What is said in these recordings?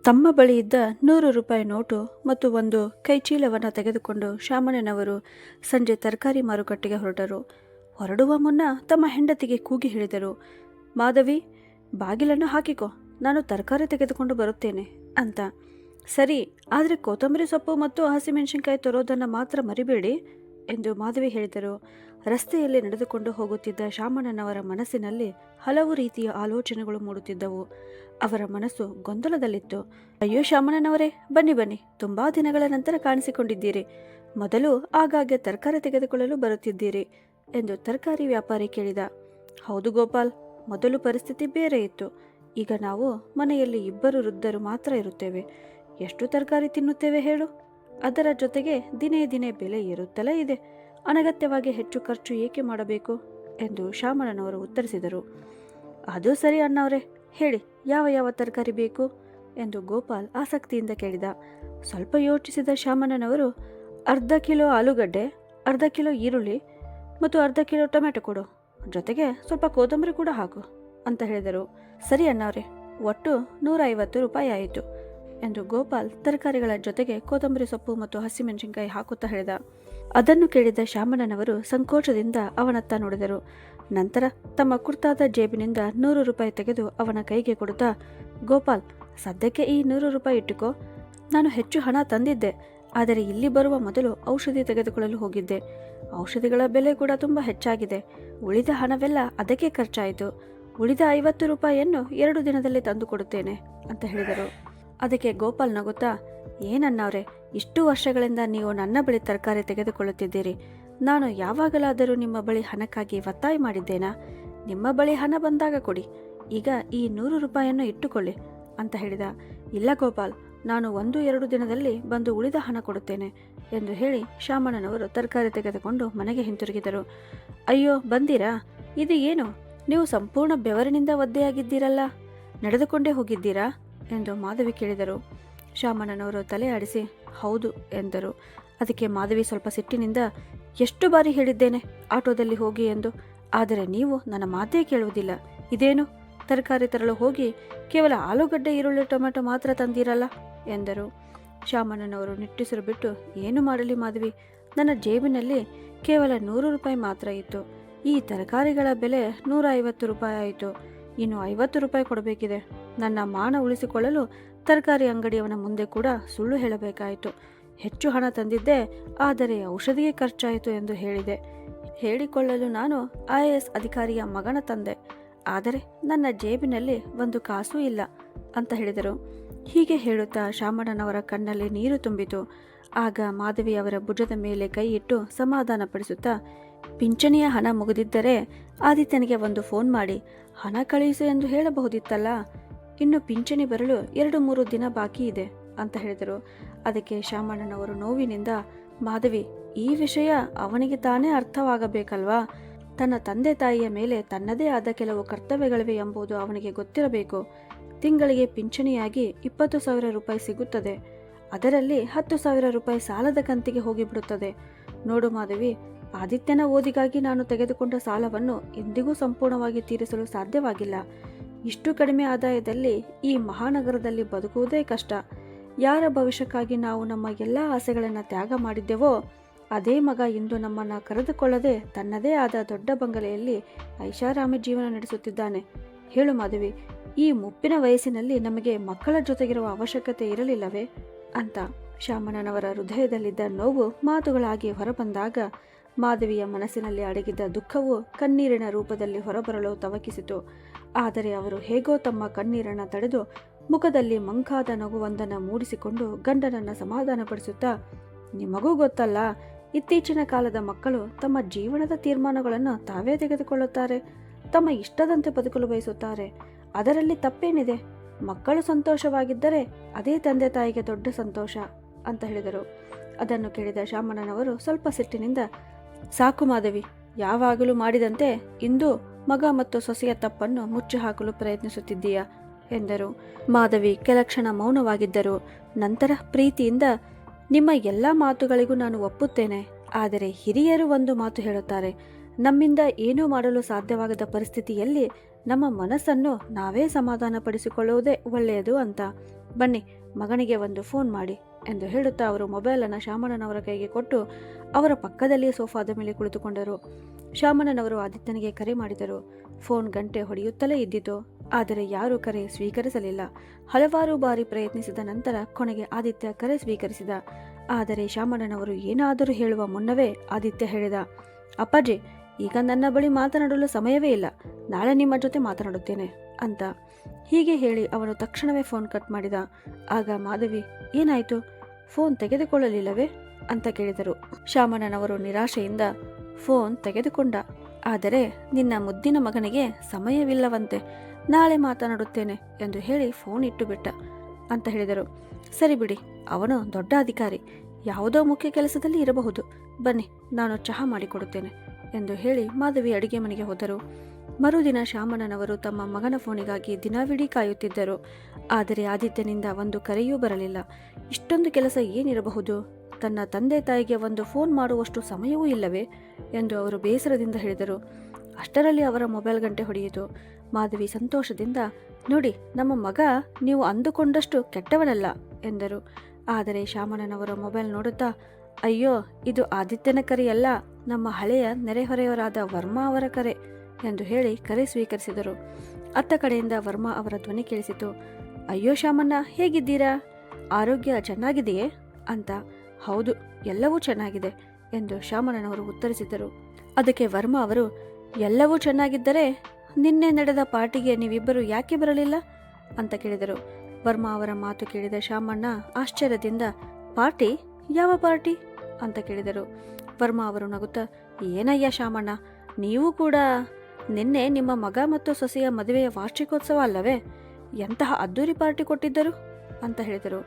ತಮ್ಮ ಬಳಿ ಇದ್ದ 100 ರೂಪಾಯಿ ನೋಟು ಮತ್ತು ಒಂದು ಕೈಚೀಲವನ್ನು ತೆಗೆದುಕೊಂಡು ಶಾಮಣ್ಣನವರು ಸಂಜೆ ತರಕಾರಿ ಮಾರುಕಟ್ಟೆಗೆ ಹೊರಟರು. ಹೊರಡುವ ಮುನ್ನ ತಮ್ಮ ಹೆಂಡತಿಗೆ ಕೂಗಿ ಹೇಳಿದರು, ಮಾಧವಿ, ಬಾಗಿಲನ್ನು ಹಾಕಿಕೊ, ನಾನು ತರಕಾರಿ ತೆಗೆದುಕೊಂಡು ಬರುತ್ತೇನೆ ಅಂತ. ಸರಿ, ಆದರೆ ಕೊತ್ತಂಬರಿ ಸೊಪ್ಪು ಮತ್ತು ಹಸಿಮೆಣಸಿನಕಾಯಿ ತರೋದನ್ನು ಮಾತ್ರ ಮರಿಬೇಡಿ ಎಂದು ಮಾಧವಿ ಹೇಳಿದರು. ರಸ್ತೆಯಲ್ಲಿ ನಡೆದುಕೊಂಡು ಹೋಗುತ್ತಿದ್ದ ಶಾಮಣ್ಣನವರ ಮನಸ್ಸಿನಲ್ಲಿ ಹಲವು ರೀತಿಯ ಆಲೋಚನೆಗಳು ಮೂಡುತ್ತಿದ್ದವು. ಅವರ ಮನಸ್ಸು ಗೊಂದಲದಲ್ಲಿತ್ತು. ಅಯ್ಯೋ ಶಾಮಣ್ಣನವರೇ, ಬನ್ನಿ ಬನ್ನಿ, ತುಂಬಾ ದಿನಗಳ ನಂತರ ಕಾಣಿಸಿಕೊಂಡಿದ್ದೀರಿ. ಮೊದಲು ಆಗಾಗ್ಗೆ ತರಕಾರಿ ತೆಗೆದುಕೊಳ್ಳಲು ಬರುತ್ತಿದ್ದೀರಿ ಎಂದು ತರಕಾರಿ ವ್ಯಾಪಾರಿ ಕೇಳಿದ. ಹೌದು ಗೋಪಾಲ್, ಮೊದಲು ಪರಿಸ್ಥಿತಿ ಬೇರೆ ಇತ್ತು. ಈಗ ನಾವು ಮನೆಯಲ್ಲಿ 2 ವೃದ್ಧರು ಮಾತ್ರ ಇರುತ್ತೇವೆ. ಎಷ್ಟು ತರಕಾರಿ ತಿನ್ನುತ್ತೇವೆ ಹೇಳು? ಅದರ ಜೊತೆಗೆ ದಿನೇ ದಿನೇ ಬೆಲೆ ಏರುತ್ತಲೇ ಇದೆ. ಅನಗತ್ಯವಾಗಿ ಹೆಚ್ಚು ಖರ್ಚು ಏಕೆ ಮಾಡಬೇಕು ಎಂದು ಶಾಮಣ್ಣನವರು ಉತ್ತರಿಸಿದರು. ಅದು ಸರಿ ಅಣ್ಣವರೇ, ಹೇಳಿ, ಯಾವ ಯಾವ ತರಕಾರಿ ಬೇಕು ಎಂದು ಗೋಪಾಲ್ ಆಸಕ್ತಿಯಿಂದ ಕೇಳಿದ. ಸ್ವಲ್ಪ ಯೋಚಿಸಿದ ಶಾಮಣ್ಣನವರು, ಅರ್ಧ ಕಿಲೋ ಆಲೂಗಡ್ಡೆ, ಅರ್ಧ ಕಿಲೋ ಈರುಳ್ಳಿ ಮತ್ತು ಅರ್ಧ ಕಿಲೋ ಟೊಮೆಟೊ ಕೊಡು, ಜೊತೆಗೆ ಸ್ವಲ್ಪ ಕೊತ್ತಂಬರಿ ಕೂಡ ಹಾಕು ಅಂತ ಹೇಳಿದರು. ಸರಿ ಅಣ್ಣವರೇ, ಒಟ್ಟು 150 ರೂಪಾಯಿ ಆಯಿತು ಎಂದು ಗೋಪಾಲ್ ತರಕಾರಿಗಳ ಜೊತೆಗೆ ಕೊತ್ತಂಬರಿ ಸೊಪ್ಪು ಮತ್ತು ಹಸಿಮೆಣಸಿನಕಾಯಿ ಹಾಕುತ್ತಾ ಹೇಳಿದ. ಅದನ್ನು ಕೇಳಿದ ಶಾಮಣ್ಣನವರು ಸಂಕೋಚದಿಂದ ಅವನತ್ತ ನೋಡಿದರು. ನಂತರ ತಮ್ಮ ಕುರ್ತಾದ ಜೇಬಿನಿಂದ 100 ರೂಪಾಯಿ ತೆಗೆದು ಅವನ ಕೈಗೆ ಕೊಡುತ್ತಾ, ಗೋಪಾಲ್, ಸದ್ಯಕ್ಕೆ ಈ 100 ರೂಪಾಯಿ ಇಟ್ಟುಕೋ. ನಾನು ಹೆಚ್ಚು ಹಣ ತಂದಿದ್ದೆ, ಆದರೆ ಇಲ್ಲಿ ಬರುವ ಮೊದಲು ಔಷಧಿ ತೆಗೆದುಕೊಳ್ಳಲು ಹೋಗಿದ್ದೆ. ಔಷಧಿಗಳ ಬೆಲೆ ಕೂಡ ತುಂಬ ಹೆಚ್ಚಾಗಿದೆ. ಉಳಿದ ಹಣವೆಲ್ಲ ಅದಕ್ಕೆ ಖರ್ಚಾಯಿತು. ಉಳಿದ 50 ರೂಪಾಯಿಯನ್ನು 2 ದಿನದಲ್ಲಿ ತಂದು ಕೊಡುತ್ತೇನೆ ಅಂತ ಹೇಳಿದರು. ಅದಕ್ಕೆ ಗೋಪಾಲ್ ನಗುತ್ತಾ, ಏನನ್ನವ್ರೆ, ಇಷ್ಟು ವರ್ಷಗಳಿಂದ ನೀವು ನನ್ನ ಬಳಿ ತರಕಾರಿ ತೆಗೆದುಕೊಳ್ಳುತ್ತಿದ್ದೀರಿ. ನಾನು ಯಾವಾಗಲಾದರೂ ನಿಮ್ಮ ಬಳಿ ಹಣಕ್ಕಾಗಿ ಒತ್ತಾಯ ಮಾಡಿದ್ದೇನಾ? ನಿಮ್ಮ ಬಳಿ ಹಣ ಬಂದಾಗ ಕೊಡಿ, ಈಗ ಈ 100 ರೂಪಾಯಿಯನ್ನು ಇಟ್ಟುಕೊಳ್ಳಿ ಅಂತ ಹೇಳಿದ. ಇಲ್ಲ ಗೋಪಾಲ್, ನಾನು 1-2 ದಿನದಲ್ಲಿ ಬಂದು ಉಳಿದ ಹಣ ಕೊಡುತ್ತೇನೆ ಎಂದು ಹೇಳಿ ಶಾಮಣ್ಣನವರು ತರಕಾರಿ ತೆಗೆದುಕೊಂಡು ಮನೆಗೆ ಹಿಂತಿರುಗಿದರು. ಅಯ್ಯೋ, ಬಂದಿರಾ? ಇದು ಏನು, ನೀವು ಸಂಪೂರ್ಣ ಬೆವರಿನಿಂದ ಒದ್ದೆಯಾಗಿದ್ದೀರಲ್ಲ, ನಡೆದುಕೊಂಡೇ ಹೋಗಿದ್ದೀರಾ ಎಂದು ಮಾಧವಿ ಕೇಳಿದರು. ಶಾಮಣ್ಣನವರು ತಲೆ ಆಡಿಸಿ ಹೌದು ಎಂದರು. ಅದಕ್ಕೆ ಮಾಧವಿ ಸ್ವಲ್ಪ ಸಿಟ್ಟಿನಿಂದ, ಎಷ್ಟು ಬಾರಿ ಹೇಳಿದ್ದೇನೆ ಆಟೋದಲ್ಲಿ ಹೋಗಿ ಎಂದು, ಆದರೆ ನೀವು ನನ್ನ ಮಾತೇ ಕೇಳುವುದಿಲ್ಲ. ಇದೇನು, ತರಕಾರಿ ತರಲು ಹೋಗಿ ಕೇವಲ ಆಲೂಗಡ್ಡೆ, ಈರುಳ್ಳಿ, ಟೊಮೆಟೊ ಮಾತ್ರ ತಂದಿರಲ್ಲ ಎಂದರು. ಶಾಮಣ್ಣನವರು ನಿಟ್ಟುಸಿರು ಬಿಟ್ಟು, ಏನು ಮಾಡಲಿ ಮಾಧವಿ, ನನ್ನ ಜೇಬಿನಲ್ಲಿ ಕೇವಲ 100 ರೂಪಾಯಿ ಮಾತ್ರ ಇತ್ತು. ಈ ತರಕಾರಿಗಳ ಬೆಲೆ 150 ರೂಪಾಯಿ ಆಯಿತು. ಇನ್ನು 50 ರೂಪಾಯಿ ಕೊಡಬೇಕಿದೆ. ನನ್ನ ಮಾನ ಉಳಿಸಿಕೊಳ್ಳಲು ತರಕಾರಿ ಅಂಗಡಿಯವನ ಮುಂದೆ ಕೂಡ ಸುಳ್ಳು ಹೇಳಬೇಕಾಯಿತು. ಹೆಚ್ಚು ಹಣ ತಂದಿದ್ದೆ, ಆದರೆ ಔಷಧಿಗೆ ಖರ್ಚಾಯಿತು ಎಂದು ಹೇಳಿದೆ. ಹೇಳಿಕೊಳ್ಳಲು ನಾನು IAS ಅಧಿಕಾರಿಯ ಮಗನ ತಂದೆ, ಆದರೆ ನನ್ನ ಜೇಬಿನಲ್ಲಿ 1 ಕಾಸೂ ಇಲ್ಲ ಅಂತ ಹೇಳಿದರು. ಹೀಗೆ ಹೇಳುತ್ತಾ ಶಾಮಣ್ಣನವರ ಕಣ್ಣಲ್ಲಿ ನೀರು ತುಂಬಿತು. ಆಗ ಮಾಧವಿ ಅವರ ಭುಜದ ಮೇಲೆ ಕೈ ಇಟ್ಟು ಸಮಾಧಾನಪಡಿಸುತ್ತಾ, ಪಿಂಚಣಿಯ ಹಣ ಮುಗಿದಿದ್ದರೆ ಆದಿತ್ಯನಿಗೆ 1 ಫೋನ್ ಮಾಡಿ ಹಣ ಕಳುಹಿಸು ಎಂದು ಹೇಳಬಹುದಿತ್ತಲ್ಲ. ಇನ್ನು ಪಿಂಚಣಿ ಬರಲು 2-3 ದಿನ ಬಾಕಿ ಇದೆ ಅಂತ ಹೇಳಿದರು. ಅದಕ್ಕೆ ಶಾಮಣ್ಣನವರು ನೋವಿನಿಂದ, ಮಾಧವಿ, ಈ ವಿಷಯ ಅವನಿಗೆ ತಾನೇ ಅರ್ಥವಾಗಬೇಕಲ್ವಾ? ತನ್ನ ತಂದೆ ತಾಯಿಯ ಮೇಲೆ ತನ್ನದೇ ಆದ ಕೆಲವು ಕರ್ತವ್ಯಗಳಿವೆ ಎಂಬುದು ಅವನಿಗೆ ಗೊತ್ತಿರಬೇಕು. ತಿಂಗಳಿಗೆ ಪಿಂಚಣಿಯಾಗಿ 20,000 ರೂಪಾಯಿ ಸಿಗುತ್ತದೆ. ಅದರಲ್ಲಿ 10,000 ರೂಪಾಯಿ ಸಾಲದ ಕಂತಿಗೆ ಹೋಗಿಬಿಡುತ್ತದೆ. ನೋಡು ಮಾಧವಿ, ಆದಿತ್ಯನ ಓದಿಗಾಗಿ ನಾನು ತೆಗೆದುಕೊಂಡ ಸಾಲವನ್ನು ಎಂದಿಗೂ ಸಂಪೂರ್ಣವಾಗಿ ತೀರಿಸಲು ಸಾಧ್ಯವಾಗಿಲ್ಲ. ಇಷ್ಟು ಕಡಿಮೆ ಆದಾಯದಲ್ಲಿ ಈ ಮಹಾನಗರದಲ್ಲಿ ಬದುಕುವುದೇ ಕಷ್ಟ. ಯಾರ ಭವಿಷ್ಯಕ್ಕಾಗಿ ನಾವು ನಮ್ಮ ಎಲ್ಲ ಆಸೆಗಳನ್ನು ತ್ಯಾಗ ಮಾಡಿದ್ದೆವೋ ಅದೇ ಮಗ ಇಂದು ನಮ್ಮನ್ನು ಕರೆದುಕೊಳ್ಳದೆ ತನ್ನದೇ ಆದ ದೊಡ್ಡ ಬಂಗಲೆಯಲ್ಲಿ ಐಷಾರಾಮಿ ಜೀವನ ನಡೆಸುತ್ತಿದ್ದಾನೆ. ಹೇಳು ಮಾಧವಿ, ಈ ಮುಪ್ಪಿನ ವಯಸ್ಸಿನಲ್ಲಿ ನಮಗೆ ಮಕ್ಕಳ ಜೊತೆಗಿರುವ ಅವಶ್ಯಕತೆ ಇರಲಿಲ್ಲವೇ ಅಂತ ಶಾಮಣ್ಣನವರ ಹೃದಯದಲ್ಲಿದ್ದ ನೋವು ಮಾತುಗಳಾಗಿ ಹೊರಬಂದಾಗ ಮಾಧವಿಯ ಮನಸ್ಸಿನಲ್ಲಿ ಅಡಗಿದ್ದ ದುಃಖವು ಕಣ್ಣೀರಿನ ರೂಪದಲ್ಲಿ ಹೊರಬರಲು ತವಕಿಸಿತು. ಆದರೆ ಅವರು ಹೇಗೋ ತಮ್ಮ ಕಣ್ಣೀರನ್ನು ತಡೆದು ಮುಖದಲ್ಲಿ ಮಂಕಾದ ನಗುವೊಂದನ್ನು ಮೂಡಿಸಿಕೊಂಡು ಗಂಡನನ್ನು ಸಮಾಧಾನಪಡಿಸುತ್ತಾ, ನಿಮಗೂ ಗೊತ್ತಲ್ಲ, ಇತ್ತೀಚಿನ ಕಾಲದ ಮಕ್ಕಳು ತಮ್ಮ ಜೀವನದ ತೀರ್ಮಾನಗಳನ್ನು ತಾವೇ ತೆಗೆದುಕೊಳ್ಳುತ್ತಾರೆ. ತಮ್ಮ ಇಷ್ಟದಂತೆ ಬದುಕಲು ಬಯಸುತ್ತಾರೆ. ಅದರಲ್ಲಿ ತಪ್ಪೇನಿದೆ? ಮಕ್ಕಳು ಸಂತೋಷವಾಗಿದ್ದರೆ ಅದೇ ತಂದೆ ತಾಯಿಗೆ ದೊಡ್ಡ ಸಂತೋಷ ಅಂತ ಹೇಳಿದರು. ಅದನ್ನು ಕೇಳಿದ ಶಾಮಣ್ಣನವರು ಸ್ವಲ್ಪ ಸಿಟ್ಟಿನಿಂದ, ಸಾಕು ಮಾಧವಿ, ಯಾವಾಗಲೂ ಮಾಡಿದಂತೆ ಇಂದು ಮಗ ಮತ್ತು ಸೊಸೆಯ ತಪ್ಪನ್ನು ಮುಚ್ಚಿ ಹಾಕಲು ಪ್ರಯತ್ನಿಸುತ್ತಿದ್ದೀಯಾ ಎಂದರು. ಮಾಧವಿ ಕೆಲ ಕ್ಷಣ ಮೌನವಾಗಿದ್ದರು. ನಂತರ ಪ್ರೀತಿಯಿಂದ, ನಿಮ್ಮ ಎಲ್ಲ ಮಾತುಗಳಿಗೂ ನಾನು ಒಪ್ಪುತ್ತೇನೆ, ಆದರೆ ಹಿರಿಯರು 1 ಮಾತು ಹೇಳುತ್ತಾರೆ, ನಮ್ಮಿಂದ ಏನೂ ಮಾಡಲು ಸಾಧ್ಯವಾಗದ ಪರಿಸ್ಥಿತಿಯಲ್ಲಿ ನಮ್ಮ ಮನಸ್ಸನ್ನು ನಾವೇ ಸಮಾಧಾನಪಡಿಸಿಕೊಳ್ಳುವುದೇ ಒಳ್ಳೆಯದು ಅಂತ. ಬನ್ನಿ ಮಗನಿಗೆ ಒಂದು ಫೋನ್ ಮಾಡಿ ಎಂದು ಹೇಳುತ್ತಾ ಅವರು ಮೊಬೈಲನ್ನು ಶಾಮಣ್ಣನವರ ಕೈಗೆ ಕೊಟ್ಟು ಅವರ ಪಕ್ಕದಲ್ಲಿಯೇ ಸೋಫಾದ ಮೇಲೆ ಕುಳಿತುಕೊಂಡರು. ಶಾಮಣ್ಣನವರು ಆದಿತ್ಯನಿಗೆ ಕರೆ ಮಾಡಿದರು. ಫೋನ್ ಗಂಟೆ ಹೊಡೆಯುತ್ತಲೇ ಇದ್ದಿತು. ಆದರೆ ಯಾರೂ ಕರೆ ಸ್ವೀಕರಿಸಲಿಲ್ಲ. ಹಲವಾರು ಬಾರಿ ಪ್ರಯತ್ನಿಸಿದ ನಂತರ ಕೊನೆಗೆ ಆದಿತ್ಯ ಕರೆ ಸ್ವೀಕರಿಸಿದ. ಆದರೆ ಶಾಮಣ್ಣನವರು ಏನಾದರೂ ಹೇಳುವ ಮುನ್ನವೇ ಆದಿತ್ಯ ಹೇಳಿದ, ಅಪ್ಪಾಜಿ, ಈಗ ನನ್ನ ಬಳಿ ಮಾತನಾಡಲು ಸಮಯವೇ ಇಲ್ಲ, ನಾಳೆ ನಿಮ್ಮ ಜೊತೆ ಮಾತನಾಡುತ್ತೇನೆ ಅಂತ. ಹೀಗೆ ಹೇಳಿ ಅವನು ತಕ್ಷಣವೇ ಫೋನ್ ಕಟ್ ಮಾಡಿದ. ಆಗ ಮಾಧವಿ, ಏನಾಯಿತು, ಫೋನ್ ತೆಗೆದುಕೊಳ್ಳಲಿಲ್ಲವೇ ಅಂತ ಕೇಳಿದರು. ಶಾಮಣ್ಣನವರು ನಿರಾಶೆಯಿಂದ, ಫೋನ್ ತೆಗೆದುಕೊಂಡ, ಆದರೆ ನಿನ್ನ ಮುದ್ದಿನ ಮಗನಿಗೆ ಸಮಯವಿಲ್ಲವಂತೆ, ನಾಳೆ ಮಾತನಾಡುತ್ತೇನೆ ಎಂದು ಹೇಳಿ ಫೋನ್ ಇಟ್ಟು ಬಿಟ್ಟ ಅಂತ ಹೇಳಿದರು. ಸರಿ ಬಿಡಿ, ಅವನು ದೊಡ್ಡ ಅಧಿಕಾರಿ, ಯಾವುದೋ ಮುಖ್ಯ ಕೆಲಸದಲ್ಲಿ ಇರಬಹುದು, ಬನ್ನಿ ನಾನು ಚಹಾ ಮಾಡಿಕೊಡುತ್ತೇನೆ ಎಂದು ಹೇಳಿ ಮಾಧವಿ ಅಡಿಗೆ ಮನೆಗೆ ಹೋದರು. ಮರುದಿನ ಶಾಮಣ್ಣನವರು ತಮ್ಮ ಮಗನ ಫೋನಿಗಾಗಿ ದಿನವಿಡೀ ಕಾಯುತ್ತಿದ್ದರು. ಆದರೆ ಆದಿತ್ಯನಿಂದ ಒಂದು ಕರೆಯೂ ಬರಲಿಲ್ಲ. ಇಷ್ಟೊಂದು ಕೆಲಸ ಏನಿರಬಹುದು, ತನ್ನ ತಂದೆ ತಾಯಿಗೆ ಒಂದು ಫೋನ್ ಮಾಡುವಷ್ಟು ಸಮಯವೂ ಇಲ್ಲವೇ ಎಂದು ಅವರು ಬೇಸರದಿಂದ ಹೇಳಿದರು. ಅಷ್ಟರಲ್ಲಿ ಅವರ ಮೊಬೈಲ್ ಗಂಟೆ ಹೊಡೆಯಿತು. ಮಾಧವಿ ಸಂತೋಷದಿಂದ, ನೋಡಿ, ನಮ್ಮ ಮಗ ನೀವು ಅಂದುಕೊಂಡಷ್ಟು ಕೆಟ್ಟವನಲ್ಲ ಎಂದರು. ಆದರೆ ಶಾಮಣ್ಣನವರ ಮೊಬೈಲ್ ನೋಡುತ್ತಾ, ಅಯ್ಯೋ, ಇದು ಆದಿತ್ಯನ ಕರೆಯಲ್ಲ, ನಮ್ಮ ಹಳೆಯ ನೆರೆಹೊರೆಯವರಾದ ವರ್ಮಾ ಅವರ ಕರೆ ಎಂದು ಹೇಳಿ ಕರೆ ಸ್ವೀಕರಿಸಿದರು. ಅತ್ತ ಕಡೆಯಿಂದ ವರ್ಮಾ ಅವರ ಧ್ವನಿ ಕೇಳಿಸಿತು. ಅಯ್ಯೋ ಶಾಮಣ್ಣ, ಹೇಗಿದ್ದೀರಾ, ಆರೋಗ್ಯ ಚೆನ್ನಾಗಿದೆಯೇ ಅಂತ. ಹೌದು, ಎಲ್ಲವೂ ಚೆನ್ನಾಗಿದೆ ಎಂದು ಶಾಮಣ್ಣನವರು ಉತ್ತರಿಸಿದರು. ಅದಕ್ಕೆ ವರ್ಮಾ ಅವರು, ಎಲ್ಲವೂ ಚೆನ್ನಾಗಿದ್ದರೆ ನಿನ್ನೆ ನಡೆದ ಪಾರ್ಟಿಗೆ ನೀವಿಬ್ಬರು ಯಾಕೆ ಬರಲಿಲ್ಲ ಅಂತ ಕೇಳಿದರು. ವರ್ಮಾ ಅವರ ಮಾತು ಕೇಳಿದ ಶಾಮಣ್ಣ ಆಶ್ಚರ್ಯದಿಂದ, ಪಾರ್ಟಿ, ಯಾವ ಪಾರ್ಟಿ ಅಂತ ಕೇಳಿದರು. ವರ್ಮಾ ಅವರು ನಗುತ್ತಾ, ಏನಯ್ಯ ಶಾಮಣ್ಣ, ನೀವು ಕೂಡ ನಿನ್ನೆ ನಿಮ್ಮ ಮಗ ಮತ್ತು ಸೊಸೆಯ ಮದುವೆಯ ವಾರ್ಷಿಕೋತ್ಸವ ಅಲ್ಲವೇ, ಎಂತಹ ಅದ್ದೂರಿ ಪಾರ್ಟಿ ಕೊಟ್ಟಿದ್ದರು ಅಂತ ಹೇಳಿದರು.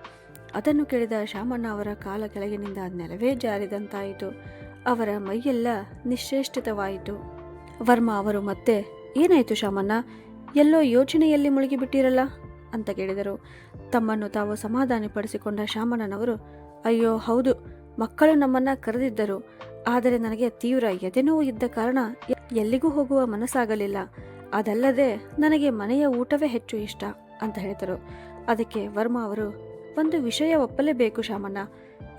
ಅದನ್ನು ಕೇಳಿದ ಶಾಮಣ್ಣ ಅವರ ಕಾಲ ಕೆಳಗಿನಿಂದ ನೆಲವೇ ಜಾರಿದಂತಾಯಿತು. ಅವರ ಮೈಯೆಲ್ಲ ನಿಶ್ಚೇಷ್ಟಿತವಾಯಿತು. ವರ್ಮಾ ಅವರು ಮತ್ತೆ, ಏನಾಯಿತು ಶಾಮಣ್ಣ, ಎಲ್ಲೋ ಯೋಚನೆಯಲ್ಲಿ ಮುಳುಗಿಬಿಟ್ಟಿರಲ್ಲ ಅಂತ ಕೇಳಿದರು. ತಮ್ಮನ್ನು ತಾವು ಸಮಾಧಾನಪಡಿಸಿಕೊಂಡ ಶಾಮಣ್ಣನವರು, ಅಯ್ಯೋ ಹೌದು, ಮಕ್ಕಳು ನಮ್ಮನ್ನ ಕರೆದಿದ್ದರು, ಆದರೆ ನನಗೆ ತೀವ್ರ ಎದೆನೋವು ಇದ್ದ ಕಾರಣ ಎಲ್ಲಿಗೂ ಹೋಗುವ ಮನಸ್ಸಾಗಲಿಲ್ಲ. ಅದಲ್ಲದೆ ನನಗೆ ಮನೆಯ ಊಟವೇ ಹೆಚ್ಚು ಇಷ್ಟ ಅಂತ ಹೇಳಿದರು. ಅದಕ್ಕೆ ವರ್ಮಾ ಅವರು, ಒಂದು ವಿಷಯ ಒಪ್ಪಲೇಬೇಕು ಶಾಮಣ್ಣ,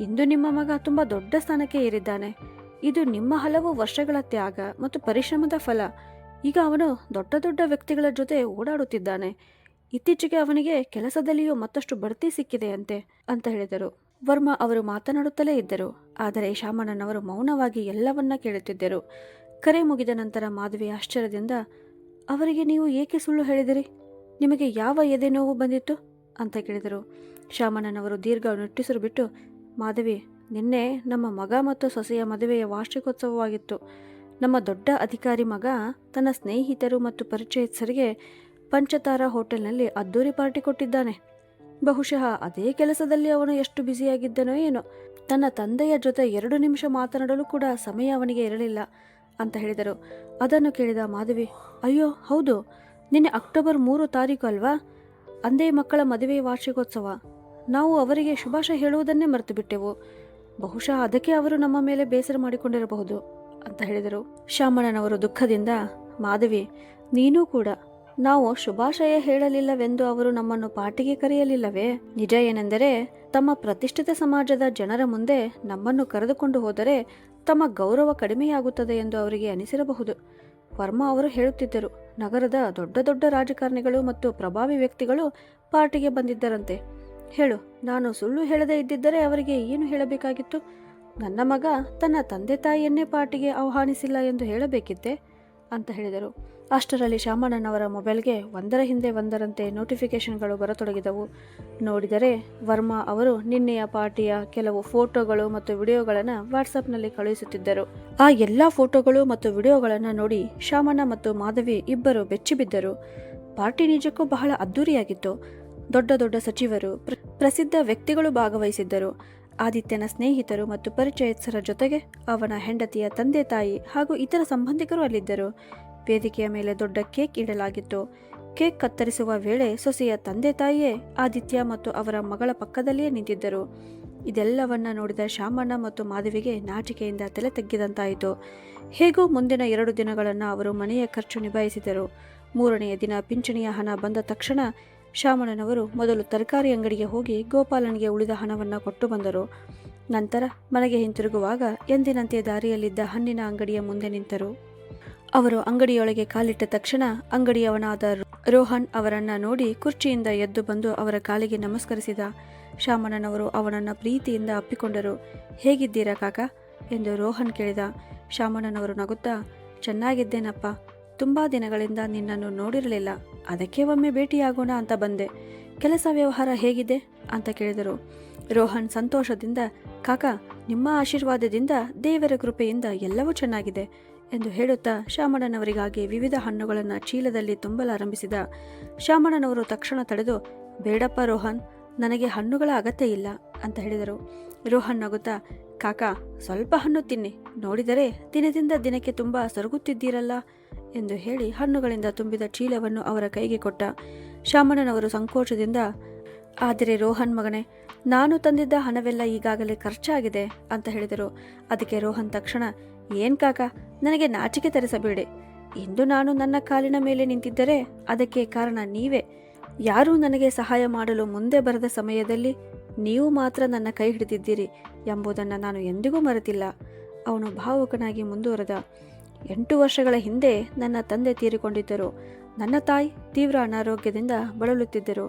ಇಂದು ನಿಮ್ಮ ಮಗ ತುಂಬ ದೊಡ್ಡ ಸ್ಥಾನಕ್ಕೆ ಏರಿದ್ದಾನೆ. ಇದು ನಿಮ್ಮ ಹಲವು ವರ್ಷಗಳ ತ್ಯಾಗ ಮತ್ತು ಪರಿಶ್ರಮದ ಫಲ. ಈಗ ಅವನು ದೊಡ್ಡ ದೊಡ್ಡ ವ್ಯಕ್ತಿಗಳ ಜೊತೆ ಓಡಾಡುತ್ತಿದ್ದಾನೆ. ಇತ್ತೀಚೆಗೆ ಅವನಿಗೆ ಕೆಲಸದಲ್ಲಿಯೂ ಮತ್ತಷ್ಟು ಬಡ್ತಿ ಸಿಕ್ಕಿದೆಯಂತೆ ಅಂತ ಹೇಳಿದರು. ವರ್ಮಾ ಅವರು ಮಾತನಾಡುತ್ತಲೇ ಇದ್ದರು. ಆದರೆ ಶಾಮಣ್ಣನವರು ಮೌನವಾಗಿ ಎಲ್ಲವನ್ನ ಕೇಳುತ್ತಿದ್ದರು. ಕರೆ ಮುಗಿದ ನಂತರ ಮಾಧವಿ ಆಶ್ಚರ್ಯದಿಂದ, ಅವರಿಗೆ ನೀವು ಏಕೆ ಸುಳ್ಳು ಹೇಳಿದಿರಿ, ನಿಮಗೆ ಯಾವ ಎದೆ ನೋವು ಬಂದಿತ್ತು ಅಂತ ಕೇಳಿದರು. ಶಾಮಣ್ಣನವರು ದೀರ್ಘ ನಿಟ್ಟುಸಿರು ಬಿಟ್ಟು, ಮಾಧವಿ, ನಿನ್ನೆ ನಮ್ಮ ಮಗ ಮತ್ತು ಸೊಸೆಯ ಮದುವೆಯ ವಾರ್ಷಿಕೋತ್ಸವವಾಗಿತ್ತು. ನಮ್ಮ ದೊಡ್ಡ ಅಧಿಕಾರಿ ಮಗ ತನ್ನ ಸ್ನೇಹಿತರು ಮತ್ತು ಪರಿಚಯಸ್ಥರಿಗೆ ಪಂಚತಾರಾ ಹೋಟೆಲ್ನಲ್ಲಿ ಅದ್ದೂರಿ ಪಾರ್ಟಿ ಕೊಟ್ಟಿದ್ದಾನೆ. ಬಹುಶಃ ಅದೇ ಕೆಲಸದಲ್ಲಿ ಅವನು ಎಷ್ಟು ಬ್ಯುಸಿಯಾಗಿದ್ದನೋ ಏನೋ, ತನ್ನ ತಂದೆಯ ಜೊತೆ 2 ನಿಮಿಷ ಮಾತನಾಡಲು ಕೂಡ ಸಮಯ ಅವನಿಗೆ ಇರಲಿಲ್ಲ ಅಂತ ಹೇಳಿದರು. ಅದನ್ನು ಕೇಳಿದ ಮಾಧವಿ, ಅಯ್ಯೋ ಹೌದು, ನಿನ್ನೆ ಅಕ್ಟೋಬರ್ 3 ತಾರೀಕು ಅಲ್ವಾ, ಅಂದೇ ಮಕ್ಕಳ ಮದುವೆ ವಾರ್ಷಿಕೋತ್ಸವ. ನಾವು ಅವರಿಗೆ ಶುಭಾಶಯ ಹೇಳುವುದನ್ನೇ ಮರೆತು ಬಿಟ್ಟೆವು. ಬಹುಶಃ ಅದಕ್ಕೆ ಅವರು ನಮ್ಮ ಮೇಲೆ ಬೇಸರ ಮಾಡಿಕೊಂಡಿರಬಹುದು ಅಂತ ಹೇಳಿದರು. ಶಾಮಣ್ಣನವರು ದುಃಖದಿಂದ, ಮಾಧವಿ, ನೀನೂ ಕೂಡ, ನಾವು ಶುಭಾಶಯ ಹೇಳಲಿಲ್ಲವೆಂದು ಅವರು ನಮ್ಮನ್ನು ಪಾರ್ಟಿಗೆ ಕರೆಯಲಿಲ್ಲವೇ? ನಿಜ ಏನೆಂದರೆ ತಮ್ಮ ಪ್ರತಿಷ್ಠಿತ ಸಮಾಜದ ಜನರ ಮುಂದೆ ನಮ್ಮನ್ನು ಕರೆದುಕೊಂಡು ಹೋದರೆ ತಮ್ಮ ಗೌರವ ಕಡಿಮೆಯಾಗುತ್ತದೆ ಎಂದು ಅವರಿಗೆ ಅನಿಸಿರಬಹುದು. ವರ್ಮಾ ಅವರು ಹೇಳುತ್ತಿದ್ದರು, ನಗರದ ದೊಡ್ಡ ದೊಡ್ಡ ರಾಜಕಾರಣಿಗಳು ಮತ್ತು ಪ್ರಭಾವಿ ವ್ಯಕ್ತಿಗಳು ಪಾರ್ಟಿಗೆ ಬಂದಿದ್ದರಂತೆ. ಹೇಳು, ನಾನು ಸುಳ್ಳು ಹೇಳದೇ ಇದ್ದಿದ್ದರೆ ಅವರಿಗೆ ಏನು ಹೇಳಬೇಕಾಗಿತ್ತು? ನನ್ನ ಮಗ ತನ್ನ ತಂದೆ ತಾಯಿಯನ್ನೇ ಪಾರ್ಟಿಗೆ ಆಹ್ವಾನಿಸಿಲ್ಲ ಎಂದು ಹೇಳಬೇಕಿತ್ತೆ ಅಂತ ಹೇಳಿದರು. ಅಷ್ಟರಲ್ಲಿ ಶಾಮಣ್ಣನವರ ಮೊಬೈಲ್ಗೆ ಒಂದರ ಹಿಂದೆ ಒಂದರಂತೆ ನೋಟಿಫಿಕೇಷನ್ಗಳು ಬರತೊಡಗಿದವು. ನೋಡಿದರೆ ವರ್ಮಾ ಅವರು ನಿನ್ನೆಯ ಪಾರ್ಟಿಯ ಕೆಲವು ಫೋಟೋಗಳು ಮತ್ತು ವಿಡಿಯೋಗಳನ್ನು ವಾಟ್ಸಪ್ನಲ್ಲಿ ಕಳುಹಿಸುತ್ತಿದ್ದರು. ಆ ಎಲ್ಲ ಫೋಟೋಗಳು ಮತ್ತು ವಿಡಿಯೋಗಳನ್ನು ನೋಡಿ ಶಾಮಣ್ಣ ಮತ್ತು ಮಾಧವಿ ಇಬ್ಬರು ಬೆಚ್ಚಿಬಿದ್ದರು. ಪಾರ್ಟಿ ನಿಜಕ್ಕೂ ಬಹಳ ಅದ್ದೂರಿಯಾಗಿತ್ತು. ದೊಡ್ಡ ದೊಡ್ಡ ಸಚಿವರು, ಪ್ರಸಿದ್ಧ ವ್ಯಕ್ತಿಗಳು ಭಾಗವಹಿಸಿದ್ದರು. ಆದಿತ್ಯನ ಸ್ನೇಹಿತರು ಮತ್ತು ಪರಿಚಯಸ್ಥರ ಜೊತೆಗೆ ಅವನ ಹೆಂಡತಿಯ ತಂದೆ ತಾಯಿ ಹಾಗೂ ಇತರ ಸಂಬಂಧಿಕರು ಅಲ್ಲಿದ್ದರು. ವೇದಿಕೆಯ ಮೇಲೆ ದೊಡ್ಡ ಕೇಕ್ ಇಡಲಾಗಿತ್ತು. ಕೇಕ್ ಕತ್ತರಿಸುವ ವೇಳೆ ಸೊಸೆಯ ತಂದೆ ತಾಯಿಯೇ ಆದಿತ್ಯ ಮತ್ತು ಅವರ ಮಗಳ ಪಕ್ಕದಲ್ಲಿಯೇ ನಿಂತಿದ್ದರು. ಇದೆಲ್ಲವನ್ನ ನೋಡಿದ ಶಾಮಣ್ಣ ಮತ್ತು ಮಾಧವಿಗೆ ನಾಚಿಕೆಯಿಂದ ತಲೆ ತಗ್ಗಿದಂತಾಯಿತು. ಹೇಗೂ ಮುಂದಿನ 2 ದಿನಗಳನ್ನು ಅವರು ಮನೆಯ ಖರ್ಚು ನಿಭಾಯಿಸಿದರು. 3ನೆಯ ದಿನ ಪಿಂಚಣಿಯ ಹಣ ಬಂದ ತಕ್ಷಣ ಶಾಮಣ್ಣನವರು ಮೊದಲು ತರಕಾರಿ ಅಂಗಡಿಗೆ ಹೋಗಿ ಗೋಪಾಲನಿಗೆ ಉಳಿದ ಹಣವನ್ನು ಕೊಟ್ಟು ಬಂದರು. ನಂತರ ಮನೆಗೆ ಹಿಂತಿರುಗುವಾಗ ಎಂದಿನಂತೆ ದಾರಿಯಲ್ಲಿದ್ದ ಹಣ್ಣಿನ ಅಂಗಡಿಯ ಮುಂದೆ ನಿಂತರು. ಅವರು ಅಂಗಡಿಯೊಳಗೆ ಕಾಲಿಟ್ಟ ತಕ್ಷಣ ಅಂಗಡಿಯವನಾದ ರೋಹನ್ ಅವರನ್ನ ನೋಡಿ ಕುರ್ಚಿಯಿಂದ ಎದ್ದು ಬಂದು ಅವರ ಕಾಲಿಗೆ ನಮಸ್ಕರಿಸಿದ. ಶಾಮಣ್ಣನವರು ಅವನನ್ನು ಪ್ರೀತಿಯಿಂದ ಅಪ್ಪಿಕೊಂಡರು. ಹೇಗಿದ್ದೀರಾ ಕಾಕ ಎಂದು ರೋಹನ್ ಕೇಳಿದ. ಶಾಮಣ್ಣನವರು ನಗುತ್ತಾ, ಚೆನ್ನಾಗಿದ್ದೇನಪ್ಪ, ತುಂಬ ದಿನಗಳಿಂದ ನಿನ್ನನ್ನು ನೋಡಿರಲಿಲ್ಲ, ಅದಕ್ಕೆ ಒಮ್ಮೆ ಭೇಟಿಯಾಗೋಣ ಅಂತ ಬಂದೆ. ಕೆಲಸ ವ್ಯವಹಾರ ಹೇಗಿದೆ ಅಂತ ಕೇಳಿದರು. ರೋಹನ್ ಸಂತೋಷದಿಂದ, ಕಾಕ, ನಿಮ್ಮ ಆಶೀರ್ವಾದದಿಂದ ದೇವರ ಕೃಪೆಯಿಂದ ಎಲ್ಲವೂ ಚೆನ್ನಾಗಿದೆ ಎಂದು ಹೇಳುತ್ತಾ ಶಾಮಣ್ಣನವರಿಗಾಗಿ ವಿವಿಧ ಹಣ್ಣುಗಳನ್ನು ಚೀಲದಲ್ಲಿ ತುಂಬಲಾರಂಭಿಸಿದ. ಶಾಮಣ್ಣನವರು ತಕ್ಷಣ ತಡೆದು, ಬೇಡಪ್ಪ ರೋಹನ್, ನನಗೆ ಹಣ್ಣುಗಳ ಅಗತ್ಯ ಇಲ್ಲ ಅಂತ ಹೇಳಿದರು. ರೋಹನ್ ನಗುತ್ತಾ, ಕಾಕ, ಸ್ವಲ್ಪ ಹಣ್ಣು ತಿನ್ನಿ, ನೋಡಿದರೆ ದಿನದಿಂದ ದಿನಕ್ಕೆ ತುಂಬ ಸೊರಗುತ್ತಿದ್ದೀರಲ್ಲ ಎಂದು ಹೇಳಿ ಹಣ್ಣುಗಳಿಂದ ತುಂಬಿದ ಚೀಲವನ್ನು ಅವರ ಕೈಗೆ ಕೊಟ್ಟ. ಶಾಮಣ್ಣನವರು ಸಂಕೋಚದಿಂದ, ಆದರೆ ರೋಹನ್ ಮಗನೇ, ನಾನು ತಂದಿದ್ದ ಹಣವೆಲ್ಲ ಈಗಾಗಲೇ ಖರ್ಚಾಗಿದೆ ಅಂತ ಹೇಳಿದರು. ಅದಕ್ಕೆ ರೋಹನ್ ತಕ್ಷಣ, ಏನ್ ಕಾಕ, ನನಗೆ ನಾಚಿಕೆ ತರಿಸಬೇಡಿ. ಇಂದು ನಾನು ನನ್ನ ಕಾಲಿನ ಮೇಲೆ ನಿಂತಿದ್ದರೆ ಅದಕ್ಕೆ ಕಾರಣ ನೀವೇ. ಯಾರೂ ನನಗೆ ಸಹಾಯ ಮಾಡಲು ಮುಂದೆ ಬರದ ಸಮಯದಲ್ಲಿ ನೀವು ಮಾತ್ರ ನನ್ನ ಕೈ ಹಿಡಿದಿದ್ದೀರಿ ಎಂಬುದನ್ನು ನಾನು ಎಂದಿಗೂ ಮರೆತಿಲ್ಲ. ಅವನು ಭಾವುಕನಾಗಿ ಮುಂದುವರೆದ. 8 ವರ್ಷಗಳ ಹಿಂದೆ ನನ್ನ ತಂದೆ ತೀರಿಕೊಂಡಿದ್ದರು. ನನ್ನ ತಾಯಿ ತೀವ್ರ ಅನಾರೋಗ್ಯದಿಂದ ಬಳಲುತ್ತಿದ್ದರು.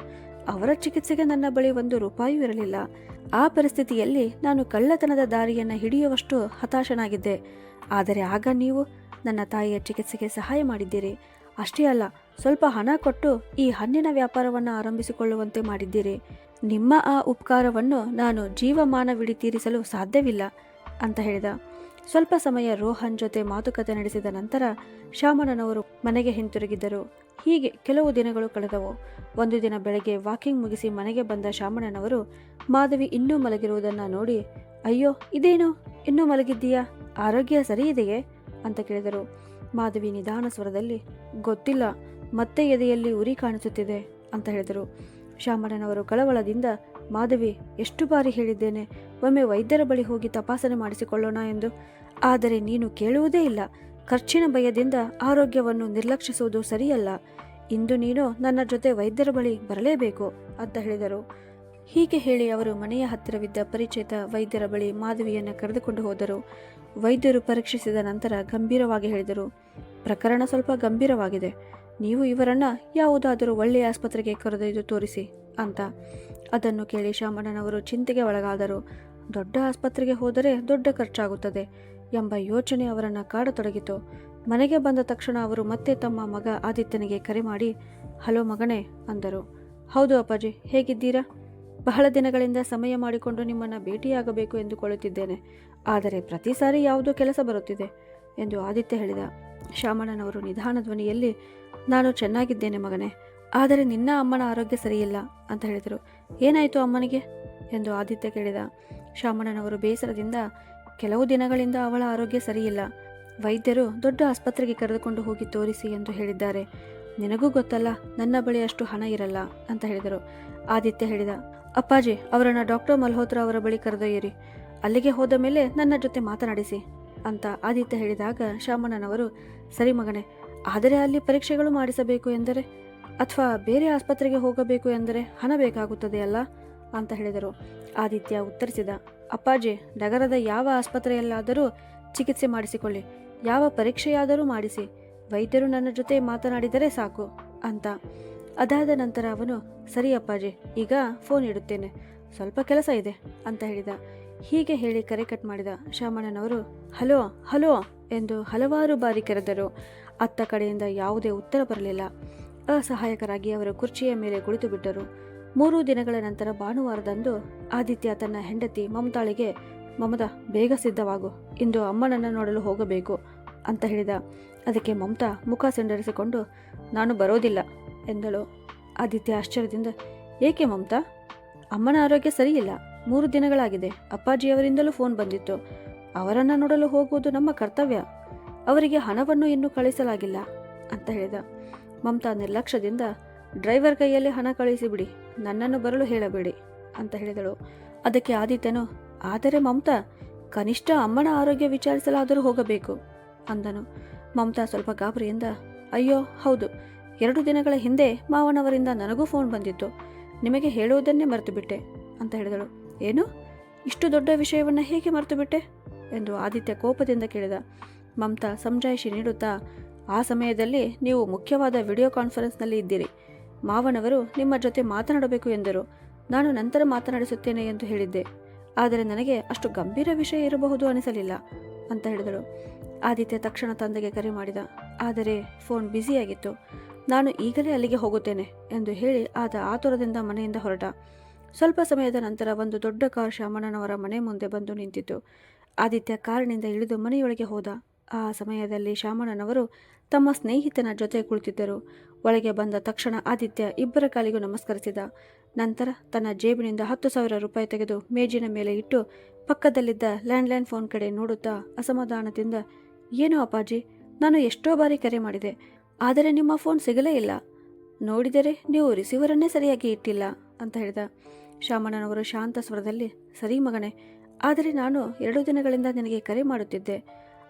ಅವರ ಚಿಕಿತ್ಸೆಗೆ ನನ್ನ ಬಳಿ 1 ರೂಪಾಯಿಯೂ ಇರಲಿಲ್ಲ. ಆ ಪರಿಸ್ಥಿತಿಯಲ್ಲಿ ನಾನು ಕಳ್ಳತನದ ದಾರಿಯನ್ನು ಹಿಡಿಯುವಷ್ಟು ಹತಾಶನಾಗಿದ್ದೆ. ಆದರೆ ಆಗ ನೀವು ನನ್ನ ತಾಯಿಯ ಚಿಕಿತ್ಸೆಗೆ ಸಹಾಯ ಮಾಡಿದ್ದೀರಿ. ಅಷ್ಟೇ ಅಲ್ಲ, ಸ್ವಲ್ಪ ಹಣ ಕೊಟ್ಟು ಈ ಹಣ್ಣಿನ ವ್ಯಾಪಾರವನ್ನು ಆರಂಭಿಸಿಕೊಳ್ಳುವಂತೆ ಮಾಡಿದ್ದೀರಿ. ನಿಮ್ಮ ಆ ಉಪಕಾರವನ್ನು ನಾನು ಜೀವಮಾನವಿಡೀ ತೀರಿಸಲು ಸಾಧ್ಯವಿಲ್ಲ ಅಂತ ಹೇಳಿದ. ಸ್ವಲ್ಪ ಸಮಯ ರೋಹನ್ ಜೊತೆ ಮಾತುಕತೆ ನಡೆಸಿದ ನಂತರ ಶಾಮಣ್ಣನವರು ಮನೆಗೆ ಹಿಂತಿರುಗಿದ್ದರು. ಹೀಗೆ ಕೆಲವು ದಿನಗಳು ಕಳೆದವು. ಒಂದು ದಿನ ಬೆಳಗ್ಗೆ ವಾಕಿಂಗ್ ಮುಗಿಸಿ ಮನೆಗೆ ಬಂದ ಶಾಮಣ್ಣನವರು ಮಾಧವಿ ಇನ್ನೂ ಮಲಗಿರುವುದನ್ನು ನೋಡಿ, ಅಯ್ಯೋ ಇದೇನು, ಇನ್ನೂ ಮಲಗಿದ್ದೀಯಾ, ಆರೋಗ್ಯ ಸರಿ ಇದೆಯೇ ಅಂತ ಕೇಳಿದರು. ಮಾಧವಿ ನಿಧಾನ ಸ್ವರದಲ್ಲಿ, ಗೊತ್ತಿಲ್ಲ, ಮತ್ತೆ ಎದೆಯಲ್ಲಿ ಉರಿ ಕಾಣಿಸುತ್ತಿದೆ ಅಂತ ಹೇಳಿದರು. ಶಾಮಣ್ಣನವರು ಕಳವಳದಿಂದ, ಮಾಧವಿ, ಎಷ್ಟು ಬಾರಿ ಹೇಳಿದ್ದೇನೆ ಒಮ್ಮೆ ವೈದ್ಯರ ಬಳಿ ಹೋಗಿ ತಪಾಸಣೆ ಮಾಡಿಸಿಕೊಳ್ಳೋಣ ಎಂದು, ಆದರೆ ನೀನು ಕೇಳುವುದೇ ಇಲ್ಲ. ಖರ್ಚಿನ ಭಯದಿಂದ ಆರೋಗ್ಯವನ್ನು ನಿರ್ಲಕ್ಷಿಸುವುದು ಸರಿಯಲ್ಲ. ಇಂದು ನೀನು ನನ್ನ ಜೊತೆ ವೈದ್ಯರ ಬಳಿ ಬರಲೇಬೇಕು ಅಂತ ಹೇಳಿದರು. ಹೀಗೆ ಹೇಳಿ ಅವರು ಮನೆಯ ಹತ್ತಿರವಿದ್ದ ಪರಿಚಿತ ವೈದ್ಯರ ಬಳಿ ಮಾಧವಿಯನ್ನು ಕರೆದುಕೊಂಡು ಹೋದರು. ವೈದ್ಯರು ಪರೀಕ್ಷಿಸಿದ ನಂತರ ಗಂಭೀರವಾಗಿ ಹೇಳಿದರು, ಪ್ರಕರಣ ಸ್ವಲ್ಪ ಗಂಭೀರವಾಗಿದೆ. ನೀವು ಇವರನ್ನು ಯಾವುದಾದರೂ ಒಳ್ಳೆಯ ಆಸ್ಪತ್ರೆಗೆ ಕರೆದೊಯ್ದು ತೋರಿಸಿ ಅಂತ. ಅದನ್ನು ಕೇಳಿ ಶಾಮಣ್ಣನವರು ಚಿಂತೆಗೆ ಒಳಗಾದರು. ದೊಡ್ಡ ಆಸ್ಪತ್ರೆಗೆ ಹೋದರೆ ದೊಡ್ಡ ಖರ್ಚಾಗುತ್ತದೆ ಎಂಬ ಯೋಚನೆ ಅವರನ್ನು ಕಾಡತೊಡಗಿತು. ಮನೆಗೆ ಬಂದ ತಕ್ಷಣ ಅವರು ಮತ್ತೆ ತಮ್ಮ ಮಗ ಆದಿತ್ಯನಿಗೆ ಕರೆ ಮಾಡಿ, ಹಲೋ ಮಗನೇ ಅಂದರು. ಹೌದು ಅಪ್ಪಾಜಿ, ಹೇಗಿದ್ದೀರಾ? ಬಹಳ ದಿನಗಳಿಂದ ಸಮಯ ಮಾಡಿಕೊಂಡು ನಿಮ್ಮನ್ನು ಭೇಟಿಯಾಗಬೇಕು ಎಂದುಕೊಳ್ಳುತ್ತಿದ್ದೇನೆ. ಆದರೆ ಪ್ರತಿ ಸಾರಿ ಯಾವುದೋ ಕೆಲಸ ಬರುತ್ತಿದೆ ಎಂದು ಆದಿತ್ಯ ಹೇಳಿದ. ಶಾಮಣ್ಣನವರು ನಿಧಾನ ಧ್ವನಿಯಲ್ಲಿ, ನಾನು ಚೆನ್ನಾಗಿದ್ದೇನೆ ಮಗನೇ, ಆದರೆ ನಿನ್ನ ಅಮ್ಮನ ಆರೋಗ್ಯ ಸರಿಯಿಲ್ಲ ಅಂತ ಹೇಳಿದರು. ಏನಾಯಿತು ಅಮ್ಮನಿಗೆ ಎಂದು ಆದಿತ್ಯ ಕೇಳಿದ. ಶಾಮಣ್ಣನವರು ಬೇಸರದಿಂದ, ಕೆಲವು ದಿನಗಳಿಂದ ಅವಳ ಆರೋಗ್ಯ ಸರಿಯಿಲ್ಲ. ವೈದ್ಯರು ದೊಡ್ಡ ಆಸ್ಪತ್ರೆಗೆ ಕರೆದುಕೊಂಡು ಹೋಗಿ ತೋರಿಸಿ ಎಂದು ಹೇಳಿದ್ದಾರೆ. ನಿನಗೂ ಗೊತ್ತಲ್ಲ, ನನ್ನ ಬಳಿ ಅಷ್ಟು ಹಣ ಇರಲ್ಲ ಅಂತ ಹೇಳಿದರು. ಆದಿತ್ಯ ಹೇಳಿದ, ಅಪ್ಪಾಜಿ, ಅವರನ್ನು ಡಾಕ್ಟರ್ ಮಲ್ಹೋತ್ರಾ ಅವರ ಬಳಿ ಕರೆದೊಯ್ಯಿರಿ. ಅಲ್ಲಿಗೆ ಹೋದ ಮೇಲೆ ನನ್ನ ಜೊತೆ ಮಾತನಾಡಿಸಿ ಅಂತ ಆದಿತ್ಯ ಹೇಳಿದಾಗ ಶಾಮಣ್ಣನವರು, ಸರಿ ಮಗನೇ, ಆದರೆ ಅಲ್ಲಿ ಪರೀಕ್ಷೆಗಳು ಮಾಡಿಸಬೇಕು ಎಂದರೆ ಅಥವಾ ಬೇರೆ ಆಸ್ಪತ್ರೆಗೆ ಹೋಗಬೇಕು ಎಂದರೆ ಹಣ ಬೇಕಾಗುತ್ತದೆ ಅಲ್ಲ ಅಂತ ಹೇಳಿದರು. ಆದಿತ್ಯ ಉತ್ತರಿಸಿದ, ಅಪ್ಪಾಜಿ, ನಗರದ ಯಾವ ಆಸ್ಪತ್ರೆಯಲ್ಲಾದರೂ ಚಿಕಿತ್ಸೆ ಮಾಡಿಸಿಕೊಳ್ಳಿ, ಯಾವ ಪರೀಕ್ಷೆಯಾದರೂ ಮಾಡಿಸಿ, ವೈದ್ಯರು ನನ್ನ ಜೊತೆ ಮಾತನಾಡಿದರೆ ಸಾಕು ಅಂತ. ಅದಾದ ನಂತರ ಅವನು, ಸರಿ ಅಪ್ಪಾಜಿ, ಈಗ ಫೋನ್ ಇಡುತ್ತೇನೆ, ಸ್ವಲ್ಪ ಕೆಲಸ ಇದೆ ಅಂತ ಹೇಳಿದ. ಹೀಗೆ ಹೇಳಿ ಕರೆ ಕಟ್ ಮಾಡಿದ. ಶಾಮಣ್ಣನವರು ಹಲೋ ಹಲೋ ಎಂದು ಹಲವಾರು ಬಾರಿ ಕರೆದರು. ಅತ್ತ ಕಡೆಯಿಂದ ಯಾವುದೇ ಉತ್ತರ ಬರಲಿಲ್ಲ. ಅಸಹಾಯಕರಾಗಿ ಅವರು ಕುರ್ಚಿಯ ಮೇಲೆ ಕುಳಿತು ಬಿಟ್ಟರು. 3 ದಿನಗಳ ನಂತರ ಭಾನುವಾರದಂದು ಆದಿತ್ಯ ತನ್ನ ಹೆಂಡತಿ ಮಮತಾಳಿಗೆ, ಮಮತಾ, ಬೇಗ ಸಿದ್ಧವಾಗು, ಇಂದು ಅಮ್ಮನನ್ನು ನೋಡಲು ಹೋಗಬೇಕು ಅಂತ ಹೇಳಿದ. ಅದಕ್ಕೆ ಮಮತಾ ಮುಖ ಸಿಂಡರಿಸಿಕೊಂಡು, ನಾನು ಬರೋದಿಲ್ಲ ಎಂದಳು. ಆದಿತ್ಯ ಆಶ್ಚರ್ಯದಿಂದ, ಏಕೆ ಮಮತಾ? ಅಮ್ಮನ ಆರೋಗ್ಯ ಸರಿಯಿಲ್ಲ, 3 ದಿನಗಳಾಗಿದೆ. ಅಪ್ಪಾಜಿಯವರಿಂದಲೂ ಫೋನ್ ಬಂದಿತ್ತು. ಅವರನ್ನು ನೋಡಲು ಹೋಗುವುದು ನಮ್ಮ ಕರ್ತವ್ಯ. ಅವರಿಗೆ ಹಣವನ್ನು ಇನ್ನೂ ಕಳಿಸಲಾಗಿಲ್ಲ ಅಂತ ಹೇಳಿದ. ಮಮತಾ ನಿರ್ಲಕ್ಷ್ಯದಿಂದ, ಡ್ರೈವರ್ ಕೈಯಲ್ಲಿ ಹಣ ಕಳಿಸಿಬಿಡಿ, ನನ್ನನ್ನು ಬರಲು ಹೇಳಬೇಡಿ ಅಂತ ಹೇಳಿದಳು. ಅದಕ್ಕೆ ಆದಿತ್ಯನು, ಆದರೆ ಮಮತಾ, ಕನಿಷ್ಠ ಅಮ್ಮನ ಆರೋಗ್ಯ ವಿಚಾರಿಸಲಾದರೂ ಹೋಗಬೇಕು ಅಂದನು. ಮಮತಾ ಸ್ವಲ್ಪ ಗಾಬರಿಯಿಂದ, ಅಯ್ಯೋ ಹೌದು, 2 ದಿನಗಳ ಹಿಂದೆ ಮಾವನವರಿಂದ ನನಗೂ ಫೋನ್ ಬಂದಿತ್ತು. ನಿಮಗೆ ಹೇಳುವುದನ್ನೇ ಮರೆತು ಬಿಟ್ಟೆ ಅಂತ ಹೇಳಿದಳು. ಏನು? ಇಷ್ಟು ದೊಡ್ಡ ವಿಷಯವನ್ನು ಹೇಗೆ ಮರೆತು ಬಿಟ್ಟೆ ಎಂದು ಆದಿತ್ಯ ಕೋಪದಿಂದ ಕೇಳಿದ. ಮಮತಾ ಸಮಜಾಯಿಷಿ ನೀಡುತ್ತಾ, ಆ ಸಮಯದಲ್ಲಿ ನೀವು ಮುಖ್ಯವಾದ ವಿಡಿಯೋ ಕಾನ್ಫರೆನ್ಸ್ನಲ್ಲಿ ಇದ್ದೀರಿ. ಮಾವನವರು ನಿಮ್ಮ ಜೊತೆ ಮಾತನಾಡಬೇಕು ಎಂದರು. ನಾನು ನಂತರ ಮಾತನಾಡಿಸುತ್ತೇನೆ ಎಂದು ಹೇಳಿದ್ದೆ. ಆದರೆ ನನಗೆ ಅಷ್ಟು ಗಂಭೀರ ವಿಷಯ ಇರಬಹುದು ಅನಿಸಲಿಲ್ಲ ಅಂತ ಹೇಳಿದಳು. ಆದಿತ್ಯ ತಕ್ಷಣ ತಂದೆಗೆ ಕರೆ ಮಾಡಿದ. ಆದರೆ ಫೋನ್ ಬ್ಯುಸಿಯಾಗಿತ್ತು. ನಾನು ಈಗಲೇ ಅಲ್ಲಿಗೆ ಹೋಗುತ್ತೇನೆ ಎಂದು ಹೇಳಿ ಆತ ಆತುರದಿಂದ ಮನೆಯಿಂದ ಹೊರಟ. ಸ್ವಲ್ಪ ಸಮಯದ ನಂತರ ಒಂದು ದೊಡ್ಡ ಕಾರ್ ಶಾಮಣ್ಣನವರ ಮನೆ ಮುಂದೆ ಬಂದು ನಿಂತಿತು. ಆದಿತ್ಯ ಕಾರಿನಿಂದ ಇಳಿದು ಮನೆಯೊಳಗೆ ಹೋದ. ಆ ಸಮಯದಲ್ಲಿ ಶಾಮಣ್ಣನವರು ತಮ್ಮ ಸ್ನೇಹಿತನ ಜೊತೆ ಕುಳಿತಿದ್ದರು. ಒಳಗೆ ಬಂದ ತಕ್ಷಣ ಆದಿತ್ಯ ಇಬ್ಬರ ಕಾಲಿಗೂ ನಮಸ್ಕರಿಸಿದ. ನಂತರ ತನ್ನ ಜೇಬಿನಿಂದ 10,000 ರೂಪಾಯಿ ತೆಗೆದು ಮೇಜಿನ ಮೇಲೆ ಇಟ್ಟು ಪಕ್ಕದಲ್ಲಿದ್ದ ಲ್ಯಾಂಡ್ಲೈನ್ ಫೋನ್ ಕಡೆ ನೋಡುತ್ತಾ ಅಸಮಾಧಾನದಿಂದ, ಏನು ಅಪ್ಪಾಜಿ, ನಾನು ಎಷ್ಟೋ ಬಾರಿ ಕರೆ ಮಾಡಿದೆ, ಆದರೆ ನಿಮ್ಮ ಫೋನ್ ಸಿಗಲೇ ಇಲ್ಲ. ನೋಡಿದರೆ ನೀವು ರಿಸೀವರನ್ನೇ ಸರಿಯಾಗಿ ಇಟ್ಟಿಲ್ಲ ಅಂತ ಹೇಳಿದ. ಶಾಮಣ್ಣನವರು ಶಾಂತ ಸ್ವರದಲ್ಲಿ, ಸರಿ ಮಗನೇ, ಆದರೆ ನಾನು 2 ದಿನಗಳಿಂದ ನಿನಗೆ ಕರೆ ಮಾಡುತ್ತಿದ್ದೆ,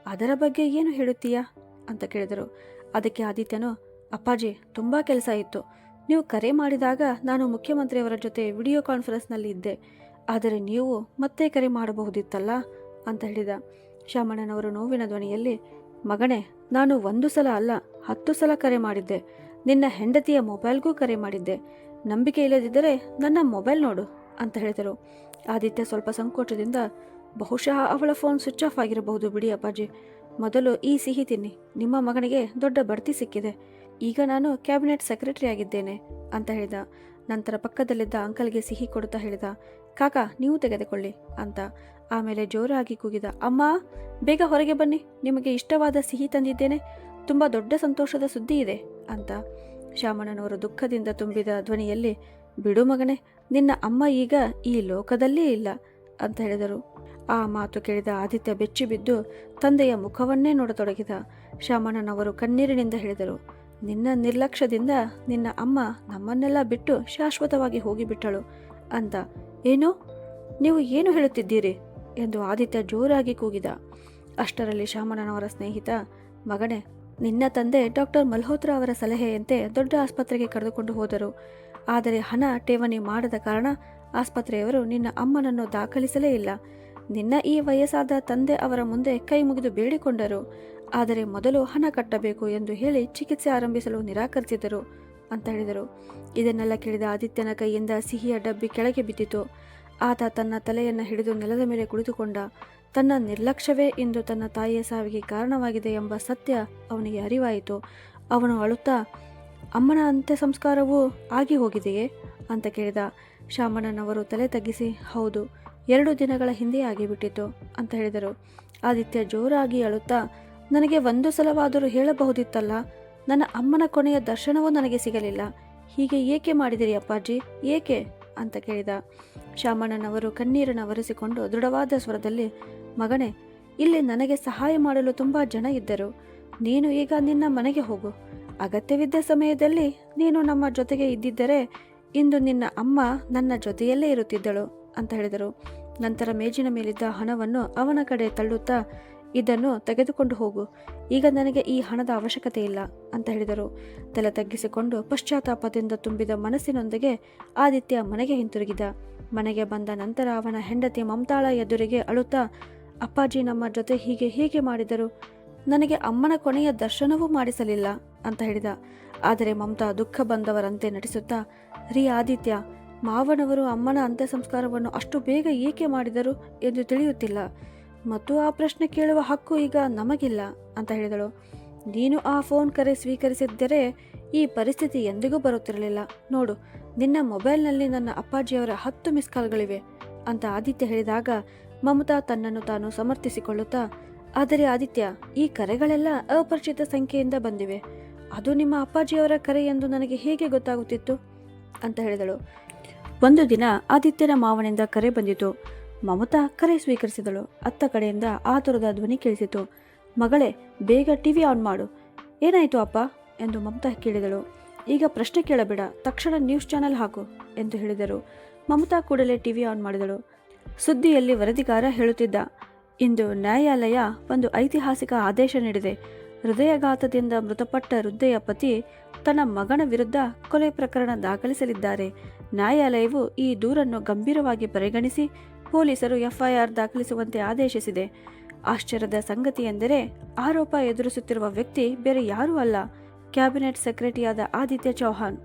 ಅದರ ಬಗ್ಗೆ ಏನು ಹೇಳುತ್ತೀಯಾ ಅಂತ ಕೇಳಿದರು. ಅದಕ್ಕೆ ಆದಿತ್ಯನು, ಅಪ್ಪಾಜಿ, ತುಂಬ ಕೆಲಸ ಇತ್ತು. ನೀವು ಕರೆ ಮಾಡಿದಾಗ ನಾನು ಮುಖ್ಯಮಂತ್ರಿಯವರ ಜೊತೆ ವಿಡಿಯೋ ಕಾನ್ಫರೆನ್ಸ್ನಲ್ಲಿ ಇದ್ದೆ. ಆದರೆ ನೀವು ಮತ್ತೆ ಕರೆ ಮಾಡಬಹುದಿತ್ತಲ್ಲ ಅಂತ ಹೇಳಿದ. ಶಾಮಣ್ಣನವರು ನೋವಿನ ಧ್ವನಿಯಲ್ಲಿ, ಮಗನೇ, ನಾನು 1 ಸಲ ಅಲ್ಲ 10 ಸಲ ಕರೆ ಮಾಡಿದ್ದೆ. ನಿನ್ನ ಹೆಂಡತಿಯ ಮೊಬೈಲ್ಗೂ ಕರೆ ಮಾಡಿದ್ದೆ. ನಂಬಿಕೆ ಇಲ್ಲದಿದ್ದರೆ ನನ್ನ ಮೊಬೈಲ್ ನೋಡು ಅಂತ ಹೇಳಿದರು. ಆದಿತ್ಯ ಸ್ವಲ್ಪ ಸಂಕೋಚದಿಂದ, ಬಹುಶಃ ಅವಳ ಫೋನ್ ಸ್ವಿಚ್ ಆಫ್ ಆಗಿರಬಹುದು ಬಿಡಿ ಅಪ್ಪಾಜಿ. ಮೊದಲು ಈ ಸಿಹಿ ತಿನ್ನಿ. ನಿಮ್ಮ ಮಗನಿಗೆ ದೊಡ್ಡ ಬಡ್ತಿ ಸಿಕ್ಕಿದೆ. ಈಗ ನಾನು ಕ್ಯಾಬಿನೆಟ್ ಸೆಕ್ರೆಟರಿ ಆಗಿದ್ದೇನೆ ಅಂತ ಹೇಳಿದ. ನಂತರ ಪಕ್ಕದಲ್ಲಿದ್ದ ಅಂಕಲ್ಗೆ ಸಿಹಿ ಕೊಡುತ್ತಾ ಹೇಳಿದ, ಕಾಕಾ, ನೀವು ತೆಗೆದುಕೊಳ್ಳಿ ಅಂತ. ಆಮೇಲೆ ಜೋರಾಗಿ ಕೂಗಿದ, ಅಮ್ಮ, ಬೇಗ ಹೊರಗೆ ಬನ್ನಿ, ನಿಮಗೆ ಇಷ್ಟವಾದ ಸಿಹಿ ತಂದಿದ್ದೇನೆ, ತುಂಬ ದೊಡ್ಡ ಸಂತೋಷದ ಸುದ್ದಿ ಇದೆ ಅಂತ. ಶಾಮಣ್ಣನವರು ದುಃಖದಿಂದ ತುಂಬಿದ ಧ್ವನಿಯಲ್ಲಿ, ಬಿಡು ಮಗನೇ, ನಿನ್ನ ಅಮ್ಮ ಈಗ ಈ ಲೋಕದಲ್ಲೇ ಇಲ್ಲ ಅಂತ ಹೇಳಿದರು. ಆ ಮಾತು ಕೇಳಿದ ಆದಿತ್ಯ ಬೆಚ್ಚಿ ಬಿದ್ದು ತಂದೆಯ ಮುಖವನ್ನೇ ನೋಡತೊಡಗಿದ. ಶಾಮಣ್ಣನವರು ಕಣ್ಣೀರಿನಿಂದ ಹೇಳಿದರು, ನಿನ್ನ ನಿರ್ಲಕ್ಷ್ಯದಿಂದ ನಿನ್ನ ಅಮ್ಮ ನಮ್ಮನ್ನೆಲ್ಲ ಬಿಟ್ಟು ಶಾಶ್ವತವಾಗಿ ಹೋಗಿಬಿಟ್ಟಳು ಅಂತ. ಏನು? ನೀವು ಏನು ಹೇಳುತ್ತಿದ್ದೀರಿ ಎಂದು ಆದಿತ್ಯ ಜೋರಾಗಿ ಕೂಗಿದ. ಅಷ್ಟರಲ್ಲಿ ಶಾಮಣ್ಣನವರ ಸ್ನೇಹಿತ, ಮಗನೇ, ನಿನ್ನ ತಂದೆ ಡಾಕ್ಟರ್ ಮಲ್ಹೋತ್ರಾ ಅವರ ಸಲಹೆಯಂತೆ ದೊಡ್ಡ ಆಸ್ಪತ್ರೆಗೆ ಕರೆದುಕೊಂಡು ಹೋದರು. ಆದರೆ ಹಣ ಠೇವಣಿ ಮಾಡದ ಕಾರಣ ಆಸ್ಪತ್ರೆಯವರು ನಿನ್ನ ಅಮ್ಮನನ್ನು ದಾಖಲಿಸಲೇ ಇಲ್ಲ. ನಿನ್ನ ಈ ವಯಸ್ಸಾದ ತಂದೆ ಅವರ ಮುಂದೆ ಕೈ ಮುಗಿದು ಬೇಡಿಕೊಂಡರು. ಆದರೆ ಮೊದಲು ಹಣ ಕಟ್ಟಬೇಕು ಎಂದು ಹೇಳಿ ಚಿಕಿತ್ಸೆ ಆರಂಭಿಸಲು ನಿರಾಕರಿಸಿದರು ಅಂತ ಹೇಳಿದರು. ಇದನ್ನೆಲ್ಲ ಕೇಳಿದ ಆದಿತ್ಯನ ಕೈಯಿಂದ ಸಿಹಿಯ ಡಬ್ಬಿ ಕೆಳಗೆ ಬಿದ್ದಿತು. ಆತ ತನ್ನ ತಲೆಯನ್ನು ಹಿಡಿದು ನೆಲದ ಮೇಲೆ ಕುಳಿತುಕೊಂಡ. ತನ್ನ ನಿರ್ಲಕ್ಷ್ಯವೇ ಇಂದು ತನ್ನ ತಾಯಿಯ ಸಾವಿಗೆ ಕಾರಣವಾಗಿದೆ ಎಂಬ ಸತ್ಯ ಅವನಿಗೆ ಅರಿವಾಯಿತು. ಅವನು ಅಳುತ್ತಾ, ಅಮ್ಮನ ಅಂತ್ಯ ಸಂಸ್ಕಾರವೂ ಆಗಿ ಹೋಗಿದೆಯೇ ಅಂತ ಕೇಳಿದ. ಶಾಮಣ್ಣನವರು ತಲೆ ತಗ್ಗಿಸಿ, ಹೌದು, 2 ದಿನಗಳ ಹಿಂದೆ ಆಗಿಬಿಟ್ಟಿತು ಅಂತ ಹೇಳಿದರು. ಆದಿತ್ಯ ಜೋರಾಗಿ ಅಳುತ್ತಾ, ನನಗೆ 1 ಸಲವಾದರೂ ಹೇಳಬಹುದಿತ್ತಲ್ಲ, ನನ್ನ ಅಮ್ಮನ ಕೊನೆಯ ದರ್ಶನವೂ ನನಗೆ ಸಿಗಲಿಲ್ಲ. ಹೀಗೆ ಏಕೆ ಮಾಡಿದಿರಿ ಅಪ್ಪಾಜಿ, ಏಕೆ ಅಂತ ಕೇಳಿದ. ಶಾಮಣ್ಣನವರು ಕಣ್ಣೀರನ್ನು ಒರೆಸಿಕೊಂಡು ದೃಢವಾದ ಸ್ವರದಲ್ಲಿ, ಮಗನೇ, ಇಲ್ಲಿ ನನಗೆ ಸಹಾಯ ಮಾಡಲು ತುಂಬ ಜನ ಇದ್ದರು. ನೀನು ಈಗ ನಿನ್ನ ಮನೆಗೆ ಹೋಗು. ಅಗತ್ಯವಿದ್ದ ಸಮಯದಲ್ಲಿ ನೀನು ನಮ್ಮ ಜೊತೆಗೆ ಇದ್ದಿದ್ದರೆ ಇಂದು ನಿನ್ನ ಅಮ್ಮ ನನ್ನ ಜೊತೆಯಲ್ಲೇ ಇರುತ್ತಿದ್ದಳು ಅಂತ ಹೇಳಿದರು. ನಂತರ ಮೇಜಿನ ಮೇಲಿದ್ದ ಹಣವನ್ನು ಅವನ ಕಡೆ ತಳ್ಳುತ್ತಾ, ಇದನ್ನು ತೆಗೆದುಕೊಂಡು ಹೋಗು, ಈಗ ನನಗೆ ಈ ಹಣದ ಅವಶ್ಯಕತೆ ಇಲ್ಲ ಅಂತ ಹೇಳಿದರು. ತಲೆ ತಗ್ಗಿಸಿಕೊಂಡು ಪಶ್ಚಾತ್ತಾಪದಿಂದ ತುಂಬಿದ ಮನಸ್ಸಿನೊಂದಿಗೆ ಆದಿತ್ಯ ಮನೆಗೆ ಹಿಂತಿರುಗಿದ. ಮನೆಗೆ ಬಂದ ನಂತರ ಅವನ ಹೆಂಡತಿ ಮಮತಾಳ ಎದುರಿಗೆ ಅಳುತ್ತಾ, ಅಪ್ಪಾಜಿ ನಮ್ಮ ಜೊತೆ ಹೇಗೆ ಮಾಡಿದರು, ನನಗೆ ಅಮ್ಮನ ಕೊನೆಯ ದರ್ಶನವೂ ಮಾಡಿಸಲಿಲ್ಲ ಅಂತ ಹೇಳಿದ. ಆದರೆ ಮಮತಾ ದುಃಖ ಬಂದವರಂತೆ ನಟಿಸುತ್ತಾ, ರೀ ಆದಿತ್ಯ, ಮಾವನವರು ಅಮ್ಮನ ಅಂತ್ಯ ಸಂಸ್ಕಾರವನ್ನು ಅಷ್ಟು ಬೇಗ ಏಕೆ ಮಾಡಿದರು ಎಂದು ತಿಳಿಯುತ್ತಿಲ್ಲ, ಮತ್ತು ಆ ಪ್ರಶ್ನೆ ಕೇಳುವ ಹಕ್ಕು ಈಗ ನಮಗಿಲ್ಲ ಅಂತ ಹೇಳಿದಳು. ನೀನು ಆ ಫೋನ್ ಕರೆ ಸ್ವೀಕರಿಸಿದ್ದರೆ ಈ ಪರಿಸ್ಥಿತಿ ಎಂದಿಗೂ ಬರುತ್ತಿರಲಿಲ್ಲ. ನೋಡು, ನಿನ್ನ ಮೊಬೈಲ್ನಲ್ಲಿ ನನ್ನ ಅಪ್ಪಾಜಿಯವರ 10 ಮಿಸ್ ಕಾಲ್ಗಳಿವೆ ಅಂತ ಆದಿತ್ಯ ಹೇಳಿದಾಗ ಮಮತಾ ತನ್ನನ್ನು ತಾನು ಸಮರ್ಥಿಸಿಕೊಳ್ಳುತ್ತಾ, ಆದರೆ ಆದಿತ್ಯ, ಈ ಕರೆಗಳೆಲ್ಲ ಅಪರಿಚಿತ ಸಂಖ್ಯೆಯಿಂದ ಬಂದಿವೆ. ಅದು ನಿಮ್ಮ ಅಪ್ಪಾಜಿಯವರ ಕರೆ ಎಂದು ನನಗೆ ಹೇಗೆ ಗೊತ್ತಾಗುತ್ತಿತ್ತು ಅಂತ ಹೇಳಿದಳು. ಒಂದು ದಿನ ಆದಿತ್ಯನ ಮಾವನಿಂದ ಕರೆ ಬಂದಿತು. ಮಮತಾ ಕರೆ ಸ್ವೀಕರಿಸಿದಳು. ಅತ್ತ ಕಡೆಯಿಂದ ಆತುರದ ಧ್ವನಿ ಕೇಳಿಸಿತು. ಮಗಳೇ, ಬೇಗ ಟಿವಿ ಆನ್ ಮಾಡು. ಏನಾಯಿತು ಅಪ್ಪ ಎಂದು ಮಮತಾ ಕೇಳಿದಳು. ಈಗ ಪ್ರಶ್ನೆ ಕೇಳಬೇಡ, ತಕ್ಷಣ ನ್ಯೂಸ್ ಚಾನೆಲ್ ಹಾಕು ಎಂದು ಹೇಳಿದರು. ಮಮತಾ ಕೂಡಲೇ ಟಿವಿ ಆನ್ ಮಾಡಿದಳು. ಸುದ್ದಿಯಲ್ಲಿ ವರದಿಗಾರ ಹೇಳುತ್ತಿದ್ದ, ಇಂದು ನ್ಯಾಯಾಲಯ ಒಂದು ಐತಿಹಾಸಿಕ ಆದೇಶ ನೀಡಿದೆ. ಹೃದಯಾಘಾತದಿಂದ ಮೃತಪಟ್ಟ ವೃದ್ಧೆಯ ಪತಿ ತನ್ನ ಮಗನ ವಿರುದ್ಧ ಕೊಲೆ ಪ್ರಕರಣ ದಾಖಲಿಸಲಿದ್ದಾರೆ. ನ್ಯಾಯಾಲಯವು ಈ ದೂರನ್ನು ಗಂಭೀರವಾಗಿ ಪರಿಗಣಿಸಿ ಪೊಲೀಸರು ಎಫ್ಐಆರ್ ದಾಖಲಿಸುವಂತೆ ಆದೇಶಿಸಿದೆ. ಆಶ್ಚರ್ಯದ ಸಂಗತಿಯೆಂದರೆ ಆರೋಪ ಎದುರಿಸುತ್ತಿರುವ ವ್ಯಕ್ತಿ ಬೇರೆ ಯಾರೂ ಅಲ್ಲ, ಕ್ಯಾಬಿನೆಟ್ ಸೆಕ್ರೆಟರಿಯಾದ ಆದಿತ್ಯ ಚೌಹಾಣ್.